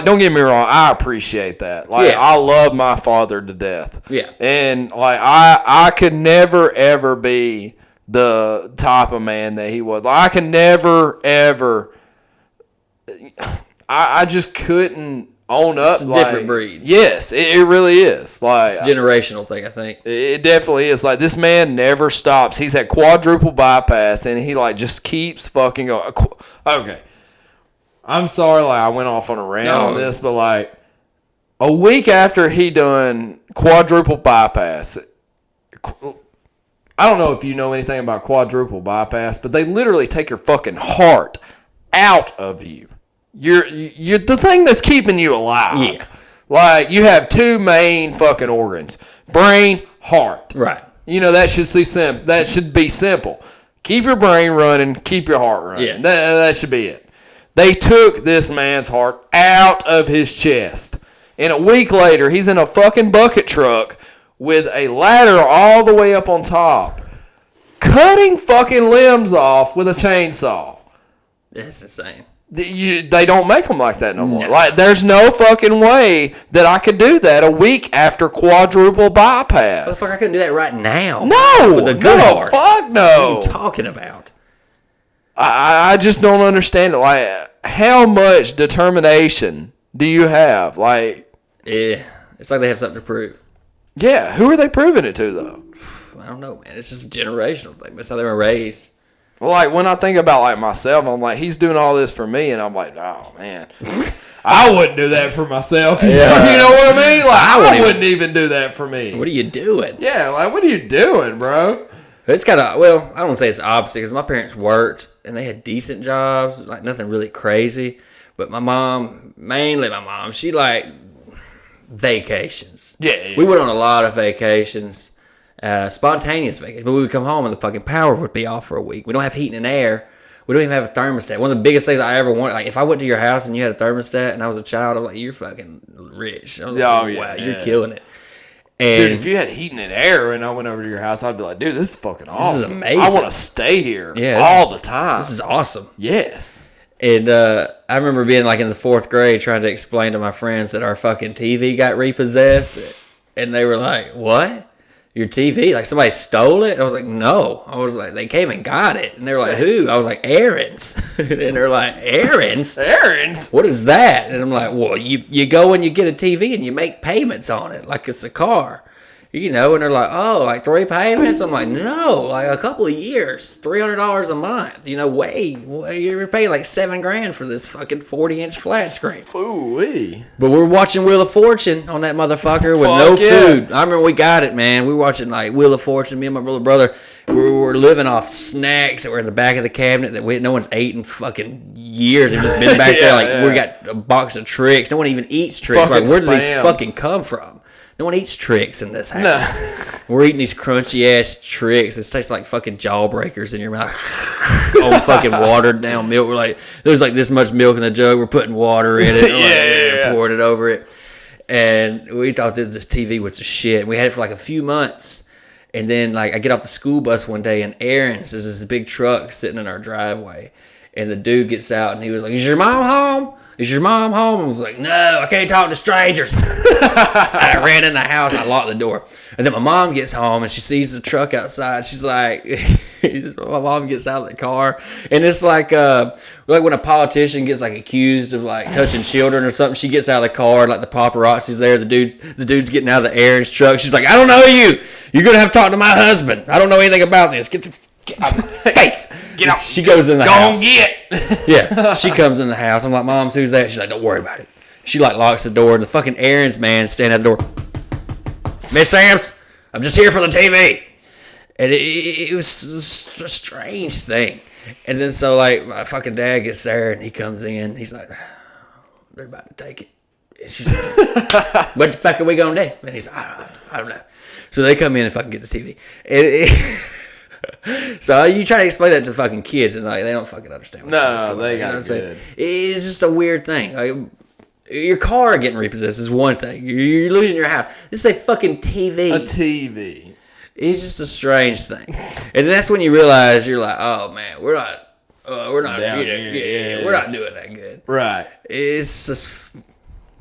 don't get me wrong, I appreciate that. I love my father to death. Yeah. And I could never ever be the type of man that he was. I could never ever I just couldn't own up. It's a different breed. Yes, it really is. It's a generational thing, I think. It definitely is. This man never stops. He's had quadruple bypass, and he just keeps fucking going. Okay, I'm sorry. I went off on a rant on this, but a week after he done quadruple bypass, I don't know if you know anything about quadruple bypass, but they literally take your fucking heart out of you. You're the thing that's keeping you alive. Yeah. You have 2 main fucking organs: brain, heart. Right. That should be simple. Keep your brain running, keep your heart running. Yeah. That should be it. They took this man's heart out of his chest. And a week later, he's in a fucking bucket truck with a ladder all the way up on top, cutting fucking limbs off with a chainsaw. That's insane. They don't make them like that no more. Like, there's no fucking way that I could do that a week after quadruple bypass. Motherfucker, I couldn't do that right now. No, with a good heart. Fuck no. What are you talking about? I just don't understand it. Like, how much determination do you have? Like, yeah, it's like they have something to prove. Yeah, who are they proving it to though? I don't know, man. It's just a generational thing. That's how they were raised. Well, like when I think about like myself, I'm like, he's doing all this for me, and I'm like, oh man, I wouldn't do that for myself. You know what I mean? Like I wouldn't even do that for me. What are you doing? Yeah, like what are you doing, bro? It's kind of, well, I don't want to say it's the opposite because my parents worked and they had decent jobs, like nothing really crazy. But my mom, mainly my mom, she like vacations. Yeah. We went on a lot of vacations, spontaneous vacations. But we would come home and the fucking power would be off for a week. We don't have heating and air. We don't even have a thermostat. One of the biggest things I ever wanted, like if I went to your house and you had a thermostat and I was a child, I was like, you're fucking rich. I was like, wow, you're killing it. And dude, if you had heating and air and I went over to your house, I'd be like, dude, this is fucking awesome. This is amazing. I want to stay here all the time. This is awesome. Yes. And I remember being like in the 4th grade trying to explain to my friends that our fucking TV got repossessed. And they were like, what? Your TV? Like somebody stole it? I was like, no. I was like, they came and got it. And they were like, who? I was like, Aaron's. And they're like, Aaron's? Aaron's? What is that? And I'm like, well, you go and you get a TV and you make payments on it like it's a car. You know, and they're like, oh, like 3 payments? I'm like, no, like a couple of years, $300 a month. You know, you're paying like $7,000 for this fucking 40-inch flat screen. Ooh-wee. But we're watching Wheel of Fortune on that motherfucker with no food. I remember we got it, man. We were watching like Wheel of Fortune. Me and my little brother, we were living off snacks that were in the back of the cabinet that no one's ate in fucking years. They've just been back there. Like we got a box of Tricks. No one even eats Tricks. Like, where did these fucking come from? No one eats Tricks in this house. No. We're eating these crunchy ass Tricks. It tastes like fucking jawbreakers in your mouth. Old fucking watered down milk. We're like, there's like this much milk in the jug. We're putting water in it. Pouring it over it. And we thought this TV was the shit. We had it for like a few months. And then like I get off the school bus one day and Aaron's is this big truck sitting in our driveway. And the dude gets out and he was like, is your mom home? Is your mom home? I was like, no, I can't talk to strangers. I ran in the house. I locked the door. And then my mom gets home and she sees the truck outside. She's like, my mom gets out of the car. And it's like when a politician gets like accused of like touching children or something. She gets out of the car, like the paparazzi's there. The dude's getting out of the Aaron's truck. She's like, I don't know you. You're going to have to talk to my husband. I don't know anything about this. Get out of my face. Get out. She goes in the house. Go get. Yeah. She comes in the house. I'm like, Moms, who's that? She's like, don't worry about it. She like locks the door. And the fucking Aaron's man standing at the door. Miss Sams, I'm just here for the TV. And it was a strange thing. And then so like my fucking dad gets there and he comes in. He's like, they're about to take it. And she's like, what the fuck are we going to do? And he's like, I don't know. So they come in and fucking get the TV. So you try to explain that to fucking kids and like they don't fucking understand. They got it good. It's just a weird thing. Like your car getting repossessed is one thing. You're losing your house. This is a fucking TV. A TV. It's just a strange thing, and that's when you realize you're like, oh man, we're not we're not doing that good. Right. It's just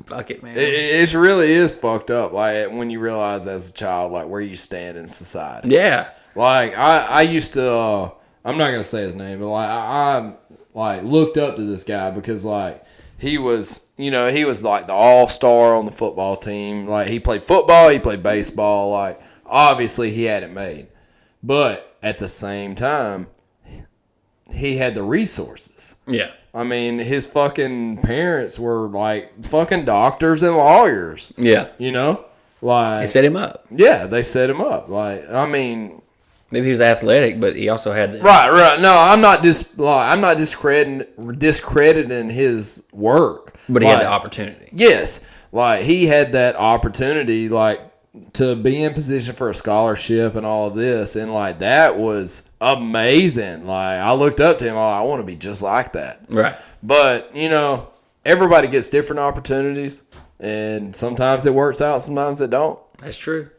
fuck it, man. It really is fucked up. Like when you realize as a child, like where you stand in society. Yeah. Like I used to, I'm not gonna say his name, but like I like looked up to this guy because like he was like the all-star on the football team. Like he played football, he played baseball. Like obviously he had it made, but at the same time, he had the resources. Yeah. I mean, his fucking parents were like fucking doctors and lawyers. Yeah. You know, like they set him up. Yeah, they set him up. Like I mean. Maybe he was athletic, but he also had the right. No, I'm not discrediting his work, but he had the opportunity. Yes, like he had that opportunity, like to be in position for a scholarship and all of this, and like that was amazing. Like I looked up to him, I want to be just like that. Right. But everybody gets different opportunities, and sometimes it works out, sometimes it don't. That's true.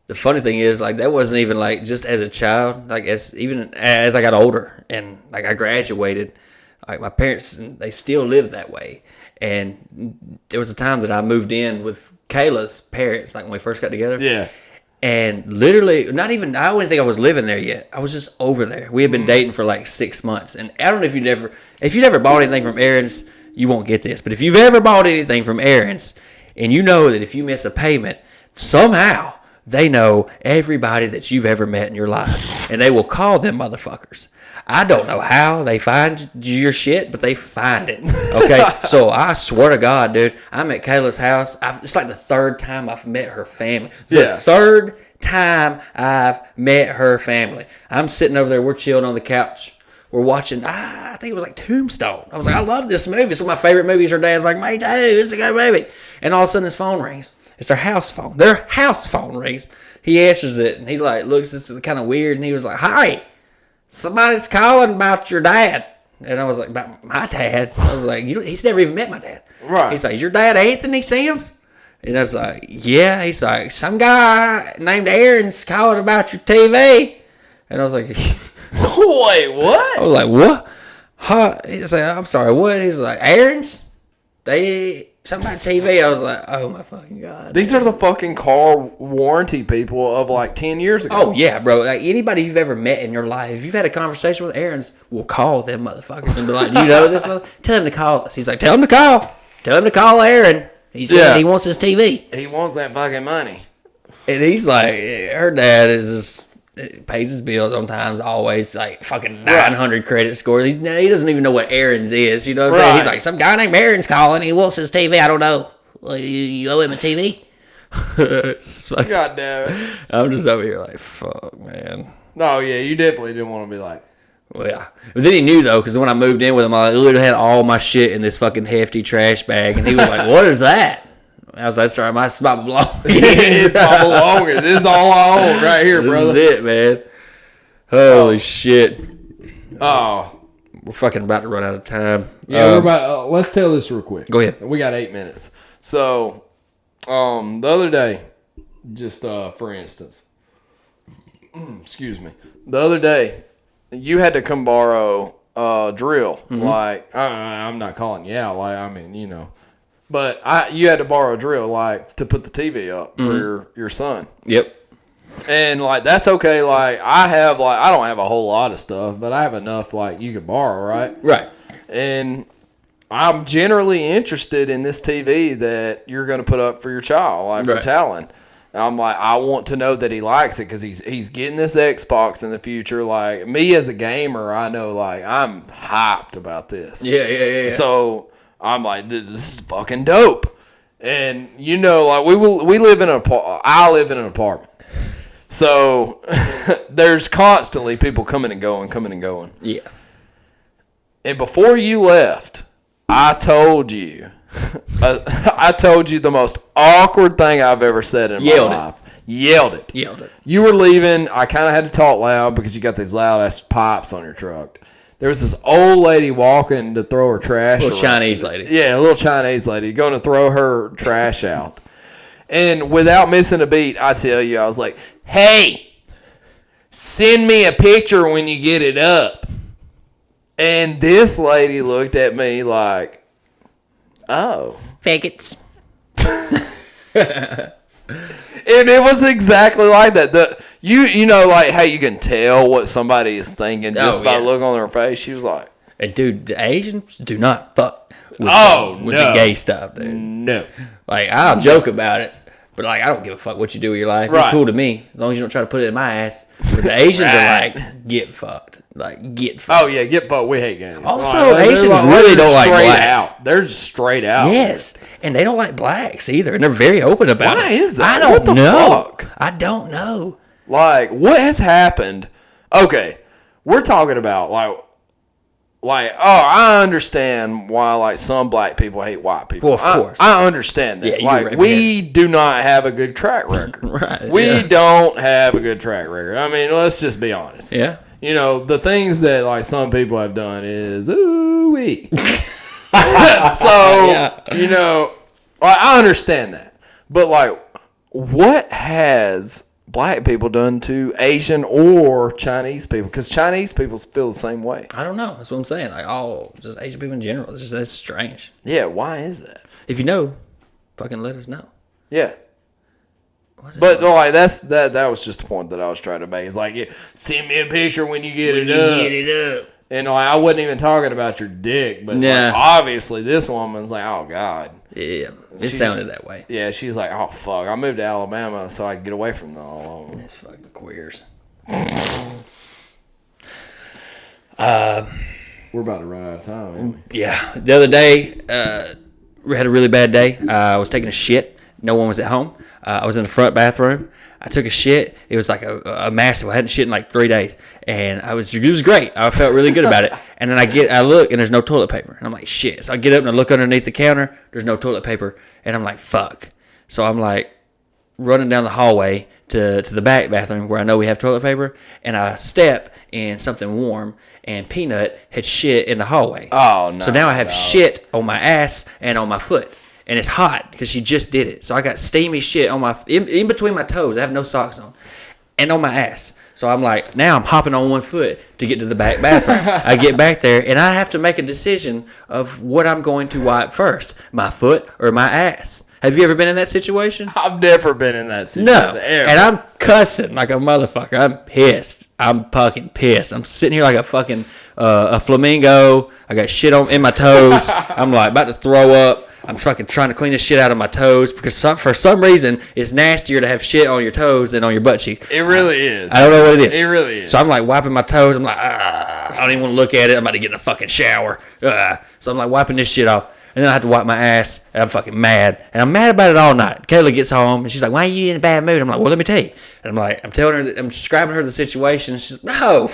The funny thing is, like, that wasn't even, like, just as a child. Like, even as I got older and, like, I graduated, Like my parents, they still live that way. And there was a time that I moved in with Kayla's parents, like when we first got together. Yeah. And literally, I don't think I was living there yet. I was just over there. We had been dating for like 6 months. And I don't know if you never bought anything from Aaron's, you won't get this. But if you've ever bought anything from Aaron's, and you know that if you miss a payment, somehow they know everybody that you've ever met in your life. And they will call them motherfuckers. I don't know how they find your shit, but they find it. Okay? So I swear to God, dude, I'm at Kayla's house. It's like the third time I've met her family. The third time I've met her family. I'm sitting over there. We're chilling on the couch. We're watching, I think it was like Tombstone. I was like, I love this movie. It's one of my favorite movies. Her dad's like, me too. It's a good movie. And all of a sudden his phone rings. It's their house phone. Their house phone rings. He answers it, and he like looks, it's kind of weird, and he was like, hi. Somebody's calling about your dad. And I was like, about my dad? I was like, he's never even met my dad. Right. He's like, is your dad Anthony Sims? And I was like, yeah. He's like, some guy named Aaron's calling about your TV. And I was like, wait, what? I was like, what? Huh? He's like, I'm sorry, what? He's like, Aaron's? Something about TV. I was like, oh my fucking God. These are the fucking car warranty people of like 10 years ago. Oh yeah, bro. Like anybody you've ever met in your life, if you've had a conversation with Aaron's, will call them motherfuckers and be like, you know this motherfucker? Tell him to call us. He's like, tell him to call. Tell him to call Aaron. He wants his TV. He wants that fucking money. And he's like, her dad is just pays his bills on time, always like fucking 900 credit score. He doesn't even know what Aaron's is. You know what I'm saying? He's like, some guy named Aaron's calling. He wants his TV. I don't know. Well, you owe him a TV? God damn it. I'm just over here like, fuck, man. No, yeah, you definitely didn't want to be like. Well, yeah. But then he knew, though, because when I moved in with him, I literally had all my shit in this fucking hefty trash bag. And he was like, what is that? I was like, sorry, my belongings. It's my belongings. This is all I own right here, brother. This is it, man. Holy shit. Oh. We're fucking about to run out of time. Yeah, we're about. Let's tell this real quick. Go ahead. We got 8 minutes. So, the other day, just for instance, excuse me. The other day, you had to come borrow a drill. Mm-hmm. Like, I'm not calling you out. Like, I mean, you know. But you had to borrow a drill, like, to put the TV up for your son. Yep. And, like, that's okay. Like, I don't have a whole lot of stuff, but I have enough, like, you could borrow, right? Right. And I'm generally interested in this TV that you're going to put up for your child, like, for Talon. And I'm like, I want to know that he likes it because he's getting this Xbox in the future. Like, me as a gamer, I know, like, I'm hyped about this. Yeah. So I'm like, this is fucking dope. And, you know, like, we live in I live in an apartment. So there's constantly people coming and going. Yeah. And before you left, I told you the most awkward thing I've ever said in my life. Yelled it. You were leaving. I kind of had to talk loud because you got these loud-ass pipes on your truck. There was this old lady walking to throw her trash. Little Chinese lady. Yeah, a little Chinese lady going to throw her trash out. And without missing a beat, I tell you, I was like, hey, send me a picture when you get it up. And this lady looked at me like, oh. Faggots. And it was exactly like that. You know, like how you can tell what somebody is thinking just by looking on their face. She was like, and dude, the Asians do not fuck with the gay stuff, dude. No. Like, I'll joke about it, but like, I don't give a fuck what you do with your life. You're cool to me, as long as you don't try to put it in my ass. But the Asians are like, get fucked. Like, get fucked. Oh, yeah, get fucked. We hate gays. Also, Asians really don't like blacks. They're just straight out. Yes, and they don't like blacks either, and they're very open about it. Why is that? I don't know. Fuck? I don't know. Like, what has happened? Okay, we're talking about, I understand why, like, some black people hate white people. Well, of course. I understand that. Yeah, like, we do not have a good track record. Right. We don't have a good track record. I mean, let's just be honest. Yeah. You know, the things that, like, some people have done is, ooh-wee. You know, I understand that. But, like, what has black people done to Asian or Chinese people? Because Chinese people feel the same way. I don't know. That's what I'm saying. Like, just Asian people in general. It's just, that's strange. Yeah, why is that? If you know, fucking let us know. Yeah. But like that was just the point that I was trying to make. It's like, send me a picture when you get it up. And like, I wasn't even talking about your dick, but like, obviously this woman's like, oh God. Yeah, it sounded that way. Yeah, she's like, oh fuck, I moved to Alabama so I could get away from all of them. These fucking queers. We're about to run out of time, ain't we? Yeah. The other day, we had a really bad day. I was taking a shit. No one was at home. I was in the front bathroom. I took a shit. It was like a massive. I hadn't shit in like 3 days, and it was great. I felt really good about it. And then I look, and there's no toilet paper, and I'm like, shit. So I get up and I look underneath the counter. There's no toilet paper, and I'm like, fuck. So I'm like running down the hallway to the back bathroom where I know we have toilet paper, and I step in something warm, and Peanut had shit in the hallway. Oh no! So now I have shit on my ass and on my foot. And it's hot because she just did it. So I got steamy shit on my in between my toes. I have no socks on. And on my ass. So I'm like, now I'm hopping on one foot to get to the back bathroom. I get back there, and I have to make a decision of what I'm going to wipe first, my foot or my ass. Have you ever been in that situation? I've never been in that situation. No. Ever. And I'm cussing like a motherfucker. I'm pissed. I'm fucking pissed. I'm sitting here like a fucking a flamingo. I got shit in my toes. I'm like about to throw up. I'm fucking trying to clean the shit out of my toes because for some reason it's nastier to have shit on your toes than on your butt cheeks. It really is. I don't know what it is. It really is. So I'm like wiping my toes. I'm like, I don't even want to look at it. I'm about to get in a fucking shower. So I'm like wiping this shit off. And then I have to wipe my ass, and I'm fucking mad. And I'm mad about it all night. Kayla gets home, and she's like, why are you in a bad mood? I'm like, well, let me tell you. And I'm telling her, I'm describing her the situation. She's like, no,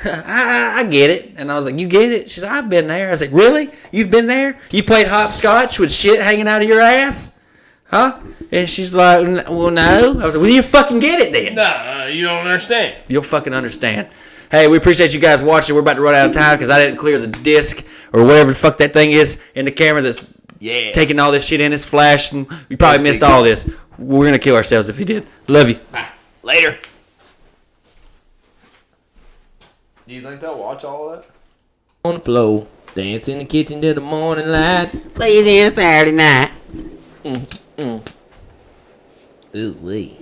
I get it. And I was like, you get it? She's like, I've been there. I was like, really? You've been there? You played hopscotch with shit hanging out of your ass? Huh? And she's like, well, no. I was like, well, you fucking get it then. No, you don't understand. You don't fucking understand. Hey, we appreciate you guys watching. We're about to run out of time because I didn't clear the disc or whatever the fuck that thing is in the camera that's taking all this shit in. It's flashing. You probably missed all this. We're going to kill ourselves if you did. Love you. Bye. Later. Do you think they'll watch all of that? On the floor, dance in the kitchen till the morning light. Lazy Saturday night. Ooh wee.